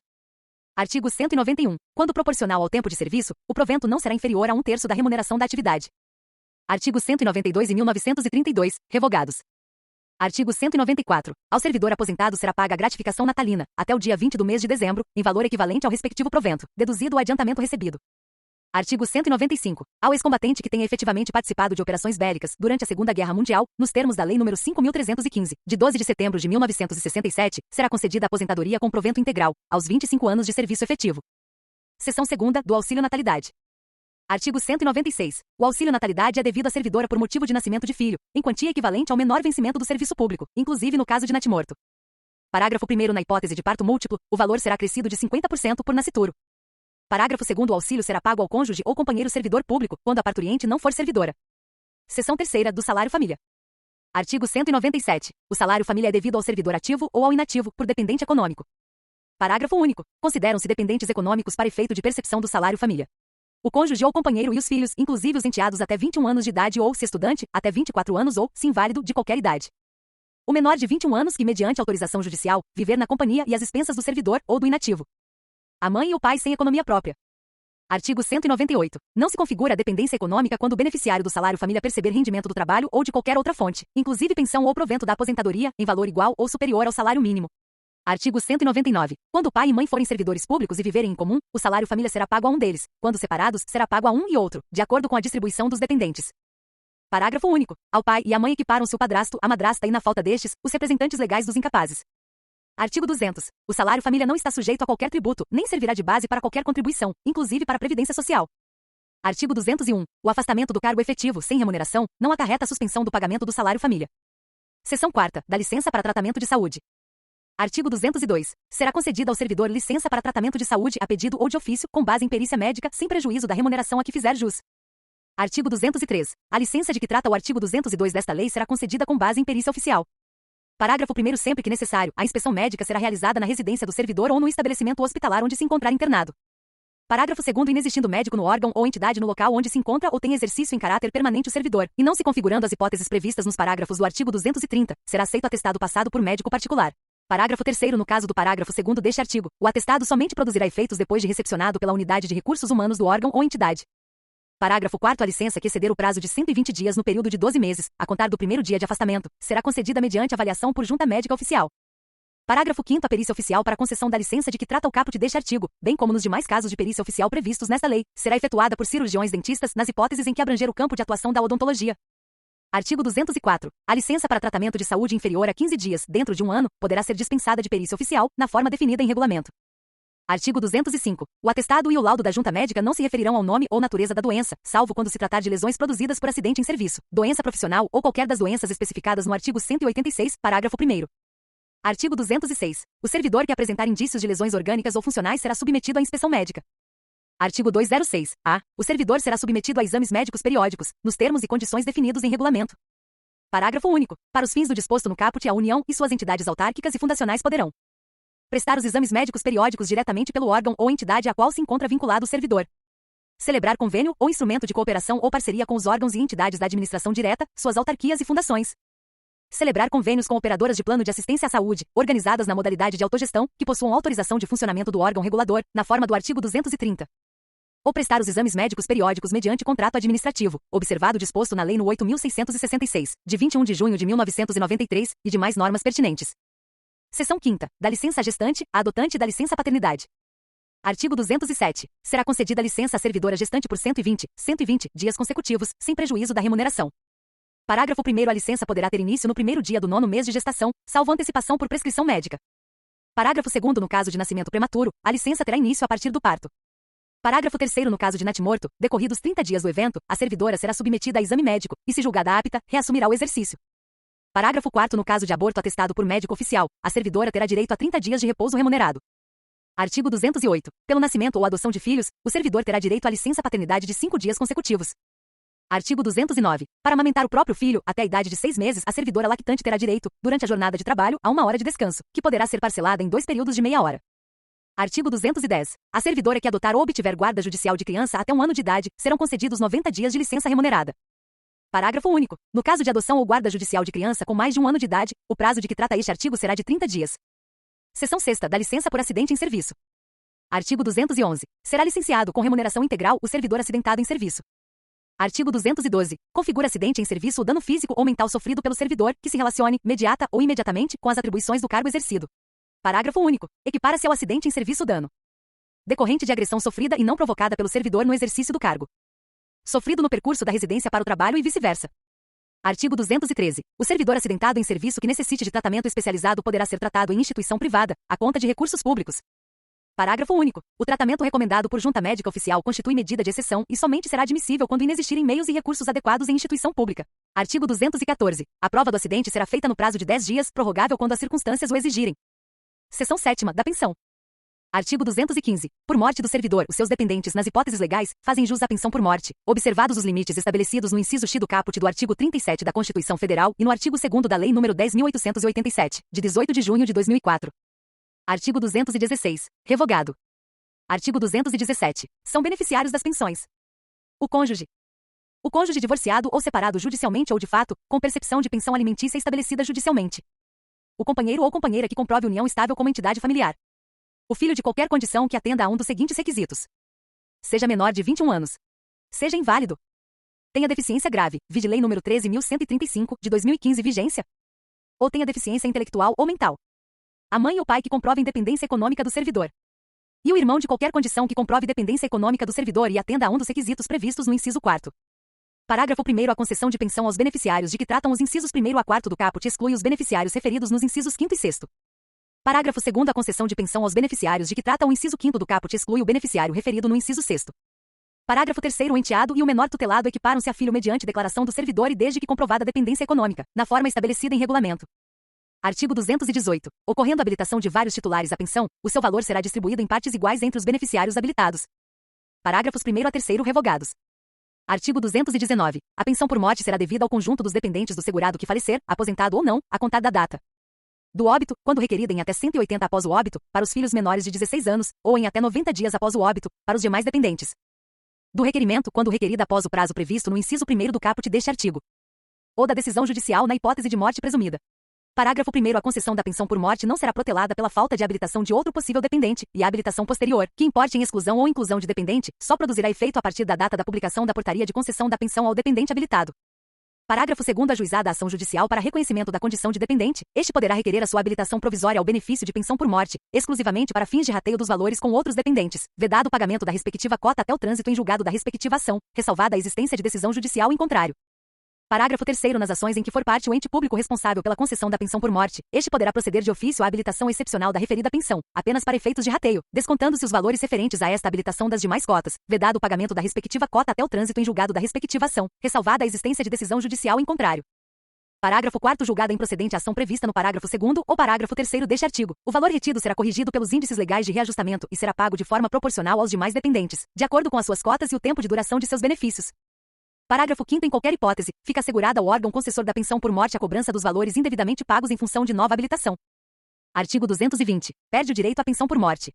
Artigo 191. Quando proporcional ao tempo de serviço, o provento não será inferior a 1/3 da remuneração da atividade. Artigo 192 e 1932, revogados. Artigo 194. Ao servidor aposentado será paga a gratificação natalina, até o dia 20 do mês de dezembro, em valor equivalente ao respectivo provento, deduzido o adiantamento recebido. Artigo 195. Ao ex-combatente que tenha efetivamente participado de operações bélicas durante a Segunda Guerra Mundial, nos termos da Lei nº 5.315, de 12 de setembro de 1967, será concedida a aposentadoria com provento integral, aos 25 anos de serviço efetivo. Seção 2ª do Auxílio Natalidade. Artigo 196. O auxílio natalidade é devido à servidora por motivo de nascimento de filho, em quantia equivalente ao menor vencimento do serviço público, inclusive no caso de natimorto. Parágrafo 1º. Na hipótese de parto múltiplo, o valor será acrescido de 50% por nascituro. Parágrafo 2º. O auxílio será pago ao cônjuge ou companheiro servidor público, quando a parturiente não for servidora. Seção 3ª do Salário Família. Artigo 197. O salário família é devido ao servidor ativo ou ao inativo, por dependente econômico. Parágrafo único. Consideram-se dependentes econômicos para efeito de percepção do salário família o cônjuge ou companheiro e os filhos, inclusive os enteados até 21 anos de idade ou, se estudante, até 24 anos ou, se inválido, de qualquer idade. O menor de 21 anos que, mediante autorização judicial, viver na companhia e às expensas do servidor ou do inativo. A mãe e o pai sem economia própria. Artigo 198. Não se configura a dependência econômica quando o beneficiário do salário família perceber rendimento do trabalho ou de qualquer outra fonte, inclusive pensão ou provento da aposentadoria, em valor igual ou superior ao salário mínimo. Artigo 199. Quando pai e mãe forem servidores públicos e viverem em comum, o salário família será pago a um deles. Quando separados, será pago a um e outro, de acordo com a distribuição dos dependentes. Parágrafo único. Ao pai e à mãe equiparam-se o padrasto, a madrasta e, na falta destes, os representantes legais dos incapazes. Artigo 200. O salário família não está sujeito a qualquer tributo, nem servirá de base para qualquer contribuição, inclusive para a Previdência Social. Artigo 201. O afastamento do cargo efetivo, sem remuneração, não acarreta a suspensão do pagamento do salário família. Seção 4ª. Da licença para tratamento de saúde. Artigo 202. Será concedida ao servidor licença para tratamento de saúde a pedido ou de ofício, com base em perícia médica, sem prejuízo da remuneração a que fizer jus. Artigo 203. A licença de que trata o artigo 202 desta lei será concedida com base em perícia oficial. Parágrafo 1º. Sempre que necessário, a inspeção médica será realizada na residência do servidor ou no estabelecimento hospitalar onde se encontrar internado. Parágrafo 2º. Inexistindo médico no órgão ou entidade no local onde se encontra ou tem exercício em caráter permanente o servidor, e não se configurando as hipóteses previstas nos parágrafos do artigo 230, será aceito atestado passado por médico particular. Parágrafo 3º. No caso do parágrafo 2º deste artigo, o atestado somente produzirá efeitos depois de recepcionado pela unidade de recursos humanos do órgão ou entidade. Parágrafo 4º. A licença que exceder o prazo de 120 dias no período de 12 meses, a contar do primeiro dia de afastamento, será concedida mediante avaliação por junta médica oficial. Parágrafo 5º. A perícia oficial para a concessão da licença de que trata o caput deste artigo, bem como nos demais casos de perícia oficial previstos nesta lei, será efetuada por cirurgiões dentistas nas hipóteses em que abranger o campo de atuação da odontologia. Artigo 204. A licença para tratamento de saúde inferior a 15 dias, dentro de um ano, poderá ser dispensada de perícia oficial, na forma definida em regulamento. Artigo 205. O atestado e o laudo da junta médica não se referirão ao nome ou natureza da doença, salvo quando se tratar de lesões produzidas por acidente em serviço, doença profissional ou qualquer das doenças especificadas no artigo 186, parágrafo 1º. Artigo 206. O servidor que apresentar indícios de lesões orgânicas ou funcionais será submetido à inspeção médica. Artigo 206. A. O servidor será submetido a exames médicos periódicos, nos termos e condições definidos em regulamento. Parágrafo único. Para os fins do disposto no caput, a União e suas entidades autárquicas e fundacionais poderão prestar os exames médicos periódicos diretamente pelo órgão ou entidade a qual se encontra vinculado o servidor. Celebrar convênio ou instrumento de cooperação ou parceria com os órgãos e entidades da administração direta, suas autarquias e fundações. Celebrar convênios com operadoras de plano de assistência à saúde, organizadas na modalidade de autogestão, que possuam autorização de funcionamento do órgão regulador, na forma do artigo 230. Ou prestar os exames médicos periódicos mediante contrato administrativo, observado o disposto na Lei no 8.666, de 21 de junho de 1993, e demais normas pertinentes. Seção 5ª. Da licença à gestante, à adotante e da licença à paternidade. Artigo 207. Será concedida licença à servidora gestante por 120 dias consecutivos, sem prejuízo da remuneração. Parágrafo 1º. A licença poderá ter início no primeiro dia do 9º mês de gestação, salvo antecipação por prescrição médica. Parágrafo 2º. No caso de nascimento prematuro, a licença terá início a partir do parto. Parágrafo 3º. No caso de natimorto, decorridos 30 dias do evento, a servidora será submetida a exame médico, e se julgada apta, reassumirá o exercício. Parágrafo 4º. No caso de aborto atestado por médico oficial, a servidora terá direito a 30 dias de repouso remunerado. Artigo 208. Pelo nascimento ou adoção de filhos, o servidor terá direito à licença paternidade de 5 dias consecutivos. Artigo 209. Para amamentar o próprio filho, até a idade de 6 meses, a servidora lactante terá direito, durante a jornada de trabalho, a 1 hora de descanso, que poderá ser parcelada em 2 períodos de meia hora. Artigo 210. A servidora que adotar ou obtiver guarda judicial de criança até 1 ano de idade, serão concedidos 90 dias de licença remunerada. Parágrafo único. No caso de adoção ou guarda judicial de criança com mais de 1 ano de idade, o prazo de que trata este artigo será de 30 dias. Seção 6ª. Da licença por acidente em serviço. Artigo 211. Será licenciado com remuneração integral o servidor acidentado em serviço. Artigo 212. Configura acidente em serviço o dano físico ou mental sofrido pelo servidor, que se relacione, mediata ou imediatamente, com as atribuições do cargo exercido. Parágrafo único. Equipara-se ao acidente em serviço o dano decorrente de agressão sofrida e não provocada pelo servidor no exercício do cargo, sofrido no percurso da residência para o trabalho e vice-versa. Artigo 213. O servidor acidentado em serviço que necessite de tratamento especializado poderá ser tratado em instituição privada, à conta de recursos públicos. Parágrafo único. O tratamento recomendado por junta médica oficial constitui medida de exceção e somente será admissível quando inexistirem meios e recursos adequados em instituição pública. Artigo 214. A prova do acidente será feita no prazo de 10 dias, prorrogável quando as circunstâncias o exigirem. Seção 7ª. Da pensão. Artigo 215. Por morte do servidor, os seus dependentes, nas hipóteses legais, fazem jus à pensão por morte, observados os limites estabelecidos no inciso X do caput do artigo 37 da Constituição Federal e no artigo 2º da Lei nº 10.887, de 18 de junho de 2004. Artigo 216. Revogado. Artigo 217. São beneficiários das pensões o cônjuge divorciado ou separado judicialmente ou de fato, com percepção de pensão alimentícia estabelecida judicialmente, o companheiro ou companheira que comprove união estável como entidade familiar, o filho de qualquer condição que atenda a um dos seguintes requisitos: seja menor de 21 anos, seja inválido, tenha deficiência grave, vide Lei nº 13.135, de 2015 vigência, ou tenha deficiência intelectual ou mental, a mãe ou pai que comprove independência econômica do servidor, e o irmão de qualquer condição que comprove dependência econômica do servidor e atenda a um dos requisitos previstos no inciso 4º. Parágrafo 1º. A concessão de pensão aos beneficiários de que tratam os incisos 1º a 4º do caput exclui os beneficiários referidos nos incisos 5º e 6º. Parágrafo 2º. A concessão de pensão aos beneficiários de que trata o inciso 5º do caput exclui o beneficiário referido no inciso 6º. Parágrafo 3º. O enteado e o menor tutelado equiparam-se a filho mediante declaração do servidor e desde que comprovada dependência econômica, na forma estabelecida em regulamento. Artigo 218. Ocorrendo a habilitação de vários titulares à pensão, o seu valor será distribuído em partes iguais entre os beneficiários habilitados. Parágrafos 1º a 3º revogados. Artigo 219. A pensão por morte será devida ao conjunto dos dependentes do segurado que falecer, aposentado ou não, a contar da data Do óbito, quando requerida em até 180 após o óbito, para os filhos menores de 16 anos, ou em até 90 dias após o óbito, para os demais dependentes. Do requerimento, quando requerida após o prazo previsto no inciso 1º do caput deste artigo. Ou da decisão judicial na hipótese de morte presumida. Parágrafo 1º. A concessão da pensão por morte não será protelada pela falta de habilitação de outro possível dependente, e a habilitação posterior, que importe em exclusão ou inclusão de dependente, só produzirá efeito a partir da data da publicação da portaria de concessão da pensão ao dependente habilitado. Parágrafo 2º. Ajuizada a ação judicial para reconhecimento da condição de dependente, este poderá requerer a sua habilitação provisória ao benefício de pensão por morte, exclusivamente para fins de rateio dos valores com outros dependentes, vedado o pagamento da respectiva cota até o trânsito em julgado da respectiva ação, ressalvada a existência de decisão judicial em contrário. Parágrafo 3º. Nas ações em que for parte o ente público responsável pela concessão da pensão por morte, este poderá proceder de ofício à habilitação excepcional da referida pensão, apenas para efeitos de rateio, descontando-se os valores referentes a esta habilitação das demais cotas, vedado o pagamento da respectiva cota até o trânsito em julgado da respectiva ação, ressalvada a existência de decisão judicial em contrário. Parágrafo 4º. Julgada improcedente a ação prevista no parágrafo 2º ou parágrafo 3º deste artigo, o valor retido será corrigido pelos índices legais de reajustamento e será pago de forma proporcional aos demais dependentes, de acordo com as suas cotas e o tempo de duração de seus benefícios. Parágrafo 5º. Em qualquer hipótese, fica assegurada ao órgão concessor da pensão por morte a cobrança dos valores indevidamente pagos em função de nova habilitação. Artigo 220. Perde o direito à pensão por morte.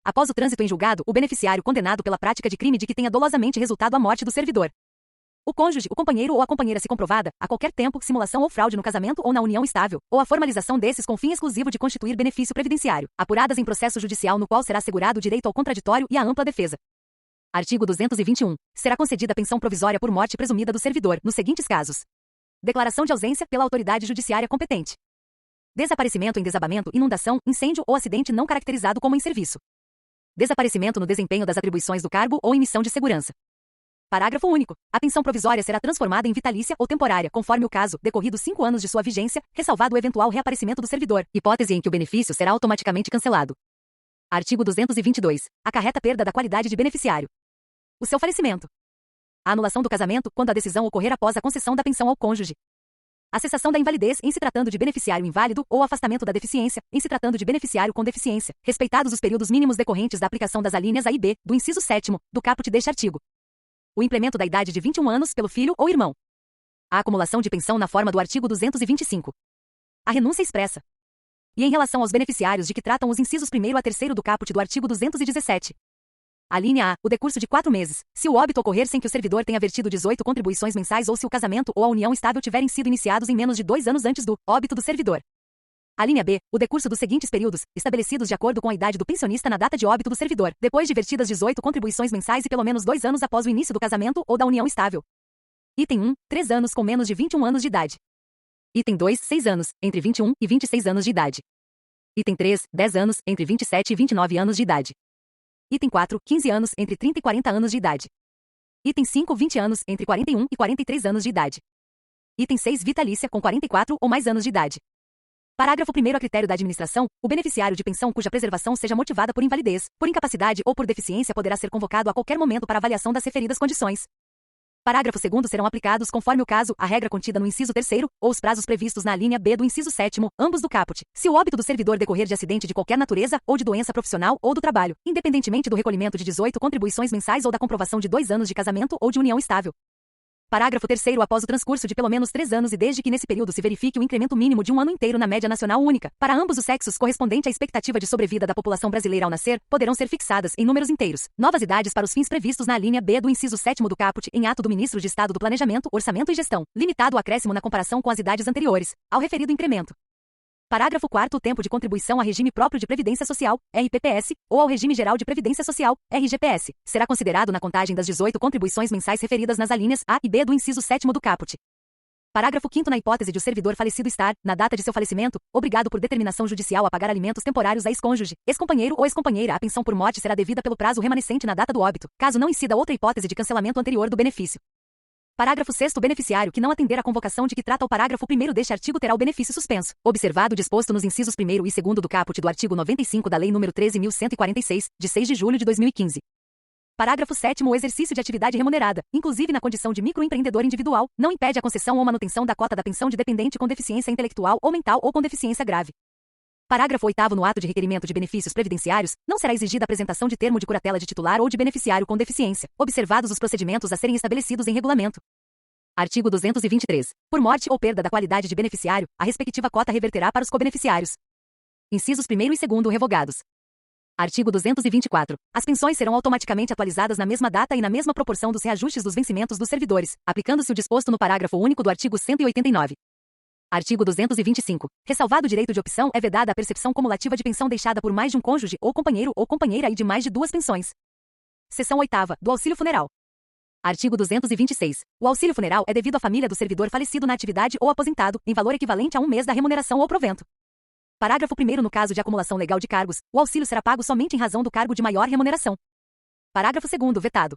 Após o trânsito em julgado, o beneficiário condenado pela prática de crime de que tenha dolosamente resultado a morte do servidor. O cônjuge, o companheiro ou a companheira se comprovada, a qualquer tempo, simulação ou fraude no casamento ou na união estável, ou a formalização desses com fim exclusivo de constituir benefício previdenciário, apuradas em processo judicial no qual será assegurado o direito ao contraditório e à ampla defesa. Artigo 221. Será concedida pensão provisória por morte presumida do servidor, nos seguintes casos: declaração de ausência pela autoridade judiciária competente. Desaparecimento em desabamento, inundação, incêndio ou acidente não caracterizado como em serviço. Desaparecimento no desempenho das atribuições do cargo ou em missão de segurança. Parágrafo único. A pensão provisória será transformada em vitalícia ou temporária, conforme o caso, decorridos 5 anos de sua vigência, ressalvado o eventual reaparecimento do servidor, hipótese em que o benefício será automaticamente cancelado. Artigo 222. Acarreta perda da qualidade de beneficiário. O seu falecimento. A anulação do casamento, quando a decisão ocorrer após a concessão da pensão ao cônjuge. A cessação da invalidez, em se tratando de beneficiário inválido, ou afastamento da deficiência, em se tratando de beneficiário com deficiência, respeitados os períodos mínimos decorrentes da aplicação das alíneas A e B, do inciso 7º, do caput deste artigo. O implemento da idade de 21 anos pelo filho ou irmão. A acumulação de pensão na forma do artigo 225. A renúncia expressa. E em relação aos beneficiários de que tratam os incisos 1º a 3º do caput do artigo 217. A linha A, o decurso de 4 meses, se o óbito ocorrer sem que o servidor tenha vertido 18 contribuições mensais ou se o casamento ou a união estável tiverem sido iniciados em menos de 2 anos antes do óbito do servidor. A linha B, o decurso dos seguintes períodos, estabelecidos de acordo com a idade do pensionista na data de óbito do servidor, depois de vertidas 18 contribuições mensais e pelo menos 2 anos após o início do casamento ou da união estável. Item 1, 3 anos com menos de 21 anos de idade. Item 2, 6 anos, entre 21 e 26 anos de idade. Item 3, 10 anos, entre 27 e 29 anos de idade. Item 4, 15 anos, entre 30 e 40 anos de idade. Item 5, 20 anos, entre 41 e 43 anos de idade. Item 6, vitalícia, com 44 ou mais anos de idade. Parágrafo 1º. A critério da administração, o beneficiário de pensão cuja preservação seja motivada por invalidez, por incapacidade ou por deficiência poderá ser convocado a qualquer momento para avaliação das referidas condições. Parágrafo 2º. Serão aplicados, conforme o caso, a regra contida no inciso 3º, ou os prazos previstos na linha B do inciso 7º, ambos do caput, se o óbito do servidor decorrer de acidente de qualquer natureza, ou de doença profissional ou do trabalho, independentemente do recolhimento de 18 contribuições mensais ou da comprovação de 2 anos de casamento ou de união estável. Parágrafo 3º. Após o transcurso de pelo menos 3 anos e desde que nesse período se verifique o incremento mínimo de um ano inteiro na média nacional única, para ambos os sexos correspondente à expectativa de sobrevida da população brasileira ao nascer, poderão ser fixadas, em números inteiros, novas idades para os fins previstos na linha B do inciso 7º do caput, em ato do Ministro de Estado do Planejamento, Orçamento e Gestão, limitado o acréscimo na comparação com as idades anteriores, ao referido incremento. Parágrafo 4º. O tempo de contribuição a regime próprio de Previdência Social, RPPS, ou ao Regime Geral de Previdência Social, RGPS, será considerado na contagem das 18 contribuições mensais referidas nas alíneas A e B do inciso 7º do caput. Parágrafo 5º. Na hipótese de o servidor falecido estar, na data de seu falecimento, obrigado por determinação judicial a pagar alimentos temporários a ex-cônjuge, ex-companheiro ou ex-companheira, a pensão por morte será devida pelo prazo remanescente na data do óbito, caso não incida outra hipótese de cancelamento anterior do benefício. Parágrafo 6º. O beneficiário que não atender à convocação de que trata o parágrafo 1º deste artigo terá o benefício suspenso, observado o disposto nos incisos 1º e 2º do caput do artigo 95 da Lei nº 13.146, de 6 de julho de 2015. Parágrafo 7º. O exercício de atividade remunerada, inclusive na condição de microempreendedor individual, não impede a concessão ou manutenção da cota da pensão de dependente com deficiência intelectual ou mental ou com deficiência grave. Parágrafo 8º. No ato de requerimento de benefícios previdenciários, não será exigida a apresentação de termo de curatela de titular ou de beneficiário com deficiência, observados os procedimentos a serem estabelecidos em regulamento. Artigo 223. Por morte ou perda da qualidade de beneficiário, a respectiva cota reverterá para os cobeneficiários. Incisos 1º e 2º revogados. Artigo 224. As pensões serão automaticamente atualizadas na mesma data e na mesma proporção dos reajustes dos vencimentos dos servidores, aplicando-se o disposto no parágrafo único do artigo 189. Artigo 225. Ressalvado o direito de opção, é vedada a percepção cumulativa de pensão deixada por mais de um cônjuge ou companheira e de mais de 2 pensões. Seção 8ª, do auxílio funeral. Artigo 226. O auxílio funeral é devido à família do servidor falecido na atividade ou aposentado, em valor equivalente a 1 mês da remuneração ou provento. Parágrafo 1º. No caso de acumulação legal de cargos, o auxílio será pago somente em razão do cargo de maior remuneração. Parágrafo 2º. Vetado.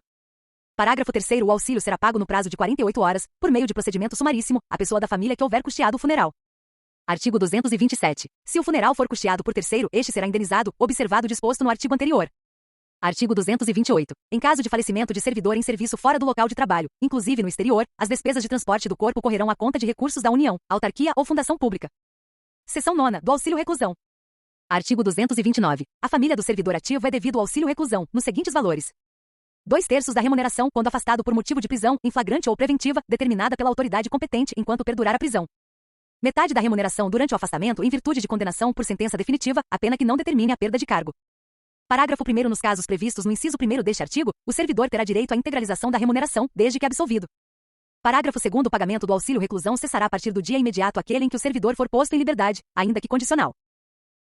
Parágrafo 3º. O auxílio será pago no prazo de 48 horas, por meio de procedimento sumaríssimo, à pessoa da família que houver custeado o funeral. Artigo 227. Se o funeral for custeado por terceiro, este será indenizado, observado o disposto no artigo anterior. Artigo 228. Em caso de falecimento de servidor em serviço fora do local de trabalho, inclusive no exterior, as despesas de transporte do corpo correrão à conta de recursos da União, autarquia ou fundação pública. Seção 9ª, do auxílio reclusão. Artigo 229. A família do servidor ativo é devido ao auxílio reclusão, nos seguintes valores: 2/3 da remuneração quando afastado por motivo de prisão, em flagrante ou preventiva, determinada pela autoridade competente enquanto perdurar a prisão. Metade da remuneração durante o afastamento em virtude de condenação por sentença definitiva, a pena que não determine a perda de cargo. Parágrafo 1º. Nos casos previstos no inciso 1º deste artigo, o servidor terá direito à integralização da remuneração, desde que absolvido. Parágrafo 2º. O pagamento do auxílio reclusão cessará a partir do dia imediato àquele em que o servidor for posto em liberdade, ainda que condicional.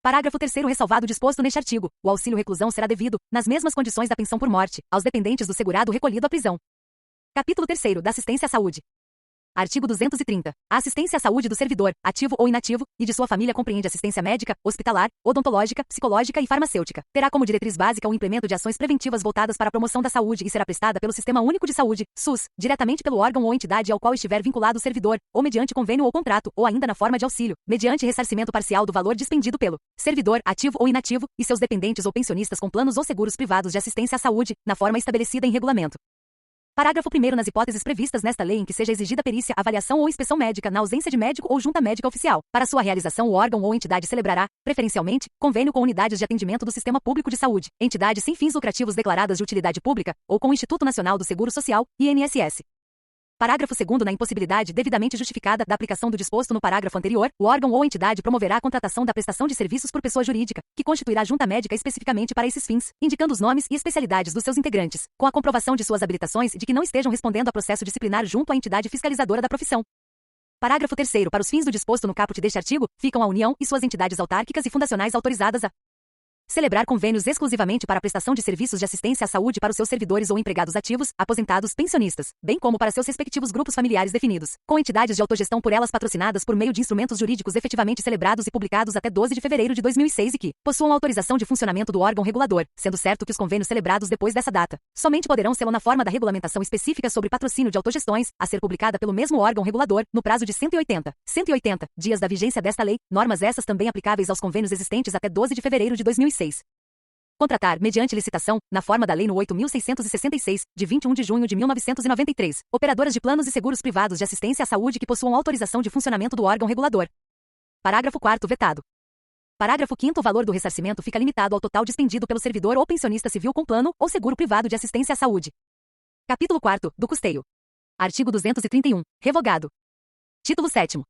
Parágrafo 3º. Ressalvado o disposto neste artigo, o auxílio reclusão será devido, nas mesmas condições da pensão por morte, aos dependentes do segurado recolhido à prisão. Capítulo 3º. Da assistência à saúde. Artigo 230. A assistência à saúde do servidor, ativo ou inativo, e de sua família compreende assistência médica, hospitalar, odontológica, psicológica e farmacêutica. Terá como diretriz básica o implemento de ações preventivas voltadas para a promoção da saúde e será prestada pelo Sistema Único de Saúde, SUS, diretamente pelo órgão ou entidade ao qual estiver vinculado o servidor, ou mediante convênio ou contrato, ou ainda na forma de auxílio, mediante ressarcimento parcial do valor dispendido pelo servidor, ativo ou inativo, e seus dependentes ou pensionistas com planos ou seguros privados de assistência à saúde, na forma estabelecida em regulamento. Parágrafo 1º. Nas hipóteses previstas nesta lei em que seja exigida perícia, avaliação ou inspeção médica na ausência de médico ou junta médica oficial, para sua realização o órgão ou entidade celebrará, preferencialmente, convênio com unidades de atendimento do Sistema Público de Saúde, entidades sem fins lucrativos declaradas de utilidade pública, ou com o Instituto Nacional do Seguro Social, INSS. Parágrafo 2º. Na impossibilidade devidamente justificada da aplicação do disposto no parágrafo anterior, o órgão ou entidade promoverá a contratação da prestação de serviços por pessoa jurídica, que constituirá junta médica especificamente para esses fins, indicando os nomes e especialidades dos seus integrantes, com a comprovação de suas habilitações e de que não estejam respondendo a processo disciplinar junto à entidade fiscalizadora da profissão. Parágrafo 3º. Para os fins do disposto no caput deste artigo, ficam a União e suas entidades autárquicas e fundacionais autorizadas a celebrar convênios exclusivamente para a prestação de serviços de assistência à saúde para os seus servidores ou empregados ativos, aposentados, pensionistas, bem como para seus respectivos grupos familiares definidos, com entidades de autogestão por elas patrocinadas por meio de instrumentos jurídicos efetivamente celebrados e publicados até 12 de fevereiro de 2006 e que possuam autorização de funcionamento do órgão regulador, sendo certo que os convênios celebrados depois dessa data somente poderão sê-lo na forma da regulamentação específica sobre patrocínio de autogestões, a ser publicada pelo mesmo órgão regulador, no prazo de 180 dias da vigência desta lei, normas essas também aplicáveis aos convênios existentes até 12 de fevereiro de 2006. Contratar, mediante licitação, na forma da Lei no 8.666, de 21 de junho de 1993, operadoras de planos e seguros privados de assistência à saúde que possuam autorização de funcionamento do órgão regulador. Parágrafo 4º. Vetado. Parágrafo 5º. O valor do ressarcimento fica limitado ao total dispendido pelo servidor ou pensionista civil com plano ou seguro privado de assistência à saúde. Capítulo 4º. Do custeio. Artigo 231. Revogado. Título 7º.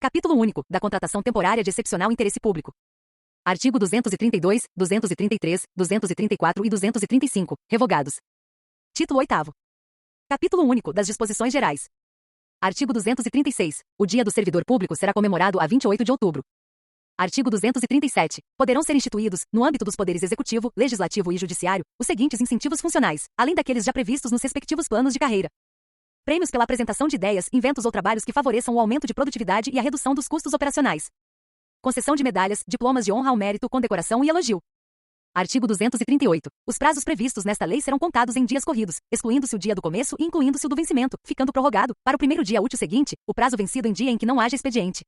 Capítulo único. Da contratação temporária de excepcional interesse público. Artigo 232, 233, 234 e 235, revogados. Título 8º. Capítulo único. Das disposições gerais. Artigo 236. O Dia do Servidor Público será comemorado a 28 de outubro. Artigo 237. Poderão ser instituídos, no âmbito dos poderes executivo, legislativo e judiciário, os seguintes incentivos funcionais, além daqueles já previstos nos respectivos planos de carreira: prêmios pela apresentação de ideias, inventos ou trabalhos que favoreçam o aumento de produtividade e a redução dos custos operacionais. Concessão de medalhas, diplomas de honra ao mérito, condecoração e elogio. Artigo 238. Os prazos previstos nesta lei serão contados em dias corridos, excluindo-se o dia do começo e incluindo-se o do vencimento, ficando prorrogado, para o primeiro dia útil seguinte, o prazo vencido em dia em que não haja expediente.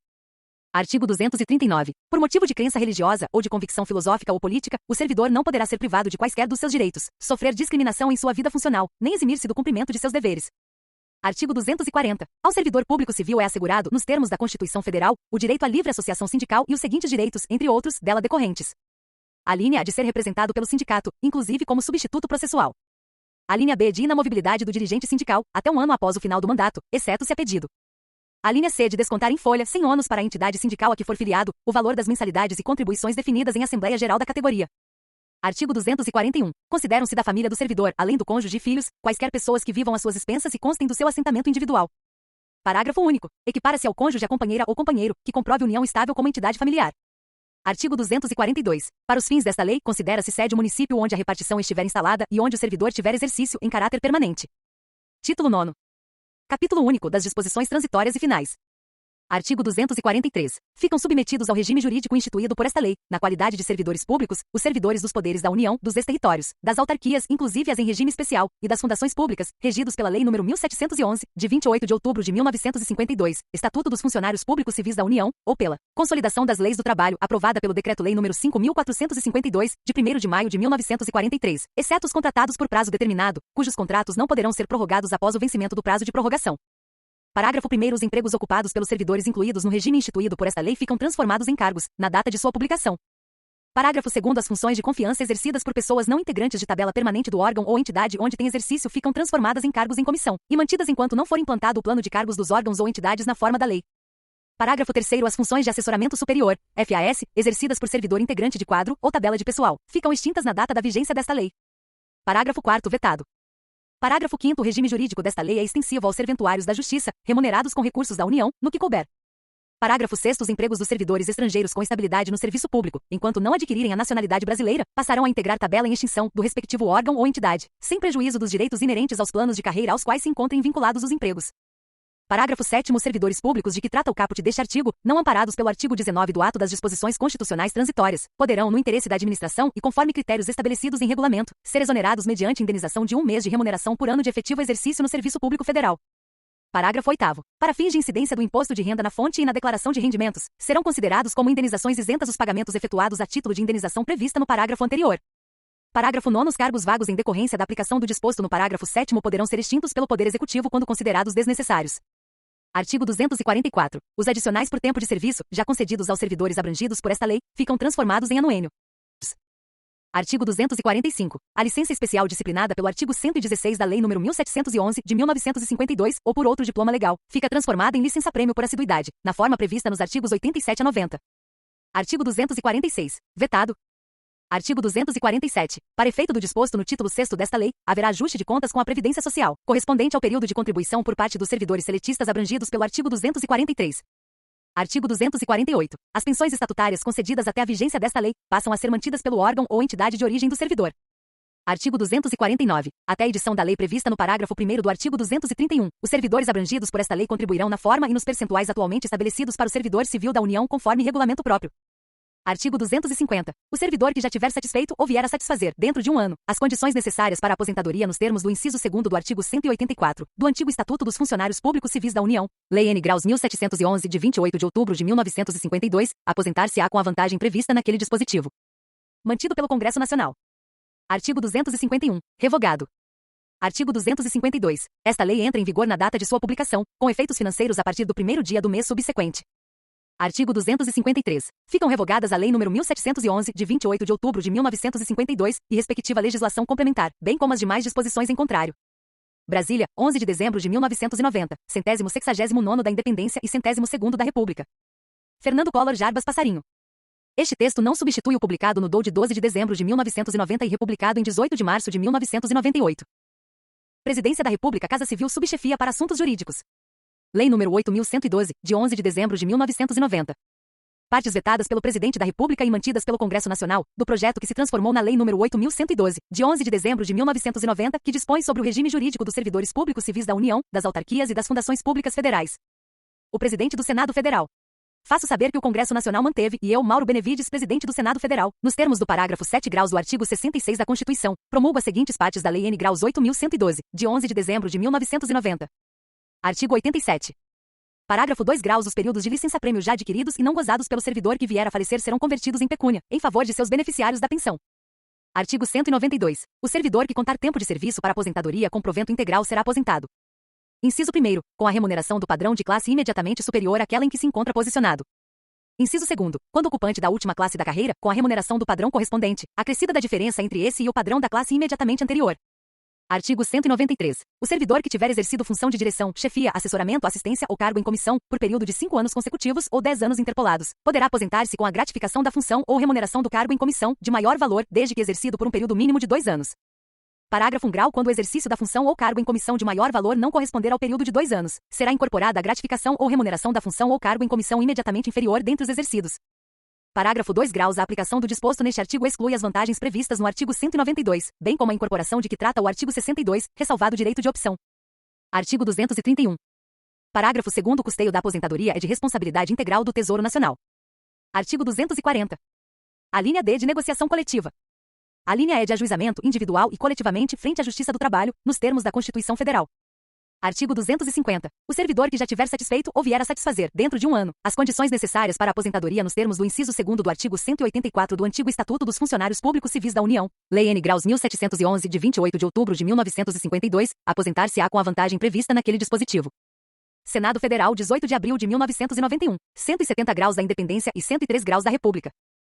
Artigo 239. Por motivo de crença religiosa ou de convicção filosófica ou política, o servidor não poderá ser privado de quaisquer dos seus direitos, sofrer discriminação em sua vida funcional, nem eximir-se do cumprimento de seus deveres. Artigo 240. Ao servidor público civil é assegurado, nos termos da Constituição Federal, o direito à livre associação sindical e os seguintes direitos, entre outros, dela decorrentes. A linha de ser representado pelo sindicato, inclusive como substituto processual. A linha B de inamovibilidade do dirigente sindical, até um ano após o final do mandato, exceto se a pedido. A linha C de descontar em folha, sem ônus para a entidade sindical a que for filiado, o valor das mensalidades e contribuições definidas em Assembleia Geral da categoria. Artigo 241. Consideram-se da família do servidor, além do cônjuge e filhos, quaisquer pessoas que vivam às suas expensas e constem do seu assentamento individual. Parágrafo único. Equipara-se ao cônjuge a companheira ou companheiro, que comprove união estável como entidade familiar. Artigo 242. Para os fins desta lei, considera-se sede o município onde a repartição estiver instalada e onde o servidor tiver exercício em caráter permanente. Título 9. Capítulo único das disposições transitórias e finais. Artigo 243. Ficam submetidos ao regime jurídico instituído por esta lei, na qualidade de servidores públicos, os servidores dos poderes da União, dos ex-territórios, das autarquias, inclusive as em regime especial, e das fundações públicas, regidos pela Lei nº 1711, de 28 de outubro de 1952, Estatuto dos Funcionários Públicos Civis da União, ou pela Consolidação das Leis do Trabalho, aprovada pelo Decreto-Lei nº 5.452, de 1º de maio de 1943, exceto os contratados por prazo determinado, cujos contratos não poderão ser prorrogados após o vencimento do prazo de prorrogação. Parágrafo 1º. Os empregos ocupados pelos servidores incluídos no regime instituído por esta lei ficam transformados em cargos, na data de sua publicação. Parágrafo 2º. As funções de confiança exercidas por pessoas não integrantes de tabela permanente do órgão ou entidade onde tem exercício ficam transformadas em cargos em comissão, e mantidas enquanto não for implantado o plano de cargos dos órgãos ou entidades na forma da lei. Parágrafo 3º. As funções de assessoramento superior, FAS, exercidas por servidor integrante de quadro ou tabela de pessoal, ficam extintas na data da vigência desta lei. Parágrafo 4º. Vetado. Parágrafo 5º. O regime jurídico desta lei é extensivo aos serventuários da Justiça, remunerados com recursos da União, no que couber. Parágrafo 6º. Os empregos dos servidores estrangeiros com estabilidade no serviço público, enquanto não adquirirem a nacionalidade brasileira, passarão a integrar tabela em extinção do respectivo órgão ou entidade, sem prejuízo dos direitos inerentes aos planos de carreira aos quais se encontrem vinculados os empregos. Parágrafo 7º. Os servidores públicos de que trata o caput deste artigo, não amparados pelo artigo 19 do ato das disposições constitucionais transitórias, poderão, no interesse da administração e conforme critérios estabelecidos em regulamento, ser exonerados mediante indenização de 1 mês de remuneração por ano de efetivo exercício no serviço público federal. Parágrafo 8º. Para fins de incidência do imposto de renda na fonte e na declaração de rendimentos, serão considerados como indenizações isentas os pagamentos efetuados a título de indenização prevista no parágrafo anterior. Parágrafo 9º. Os cargos vagos em decorrência da aplicação do disposto no parágrafo 7º poderão ser extintos pelo Poder Executivo quando considerados desnecessários. Artigo 244. Os adicionais por tempo de serviço, já concedidos aos servidores abrangidos por esta lei, ficam transformados em anuênio. Artigo 245. A licença especial disciplinada pelo artigo 116 da Lei nº 1711, de 1952, ou por outro diploma legal, fica transformada em licença-prêmio por assiduidade, na forma prevista nos artigos 87 a 90. Artigo 246. Vetado. Artigo 247. Para efeito do disposto no título 6º desta lei, haverá ajuste de contas com a Previdência Social, correspondente ao período de contribuição por parte dos servidores seletistas abrangidos pelo artigo 243. Artigo 248. As pensões estatutárias concedidas até a vigência desta lei, passam a ser mantidas pelo órgão ou entidade de origem do servidor. Artigo 249. Até a edição da lei prevista no parágrafo 1º do artigo 231, os servidores abrangidos por esta lei contribuirão na forma e nos percentuais atualmente estabelecidos para o servidor civil da União conforme regulamento próprio. Artigo 250. O servidor que já tiver satisfeito ou vier a satisfazer, dentro de um ano, as condições necessárias para a aposentadoria nos termos do inciso 2º do artigo 184, do antigo Estatuto dos Funcionários Públicos Civis da União, Lei N. Graus 1711, de 28 de outubro de 1952, aposentar-se-á com a vantagem prevista naquele dispositivo. Mantido pelo Congresso Nacional. Artigo 251. Revogado. Artigo 252. Esta lei entra em vigor na data de sua publicação, com efeitos financeiros a partir do primeiro dia do mês subsequente. Artigo 253. Ficam revogadas a Lei nº 1711, de 28 de outubro de 1952, e respectiva legislação complementar, bem como as demais disposições em contrário. Brasília, 11 de dezembro de 1990, 169º da Independência e 102º da República. Fernando Collor Jarbas Passarinho. Este texto não substitui o publicado no DOU de 12 de dezembro de 1990 e republicado em 18 de março de 1998. Presidência da República, Casa Civil, Subchefia para Assuntos Jurídicos. Lei nº 8.112, de 11 de dezembro de 1990. Partes vetadas pelo Presidente da República e mantidas pelo Congresso Nacional, do projeto que se transformou na Lei nº 8.112, de 11 de dezembro de 1990, que dispõe sobre o regime jurídico dos servidores públicos civis da União, das autarquias e das fundações públicas federais. O Presidente do Senado Federal. Faço saber que o Congresso Nacional manteve, e eu, Mauro Benevides, Presidente do Senado Federal, nos termos do parágrafo 7 graus do artigo 66 da Constituição, promulgo as seguintes partes da Lei N. Graus 8.112, de 11 de dezembro de 1990. Artigo 87. Parágrafo 2 graus. Os períodos de licença-prêmio já adquiridos e não gozados pelo servidor que vier a falecer serão convertidos em pecúnia, em favor de seus beneficiários da pensão. Artigo 192. O servidor que contar tempo de serviço para aposentadoria com provento integral será aposentado. Inciso 1º. Com a remuneração do padrão de classe imediatamente superior àquela em que se encontra posicionado. Inciso 2º. Quando ocupante da última classe da carreira, com a remuneração do padrão correspondente, acrescida da diferença entre esse e o padrão da classe imediatamente anterior. Artigo 193. O servidor que tiver exercido função de direção, chefia, assessoramento, assistência ou cargo em comissão, por período de 5 anos consecutivos ou 10 anos interpolados, poderá aposentar-se com a gratificação da função ou remuneração do cargo em comissão, de maior valor, desde que exercido por um período mínimo de 2 anos. Parágrafo 1º. Quando o exercício da função ou cargo em comissão de maior valor não corresponder ao período de 2 anos, será incorporada a gratificação ou remuneração da função ou cargo em comissão imediatamente inferior dentre os exercidos. Parágrafo 2º. A aplicação do disposto neste artigo exclui as vantagens previstas no artigo 192, bem como a incorporação de que trata o artigo 62, ressalvado o direito de opção. Artigo 231. Parágrafo 2º. O custeio da aposentadoria é de responsabilidade integral do Tesouro Nacional. Artigo 240. A linha D de negociação coletiva. A linha E de ajuizamento individual e coletivamente frente à Justiça do Trabalho, nos termos da Constituição Federal. Artigo 250. O servidor que já tiver satisfeito ou vier a satisfazer, dentro de 1 ano, as condições necessárias para a aposentadoria nos termos do inciso 2º do artigo 184 do antigo Estatuto dos Funcionários Públicos Civis da União, Lei N. Graus 1711, de 28 de outubro de 1952, aposentar-se-á com a vantagem prevista naquele dispositivo. Senado Federal, 18 de abril de 1991, 170 graus da Independência e 103 graus da República.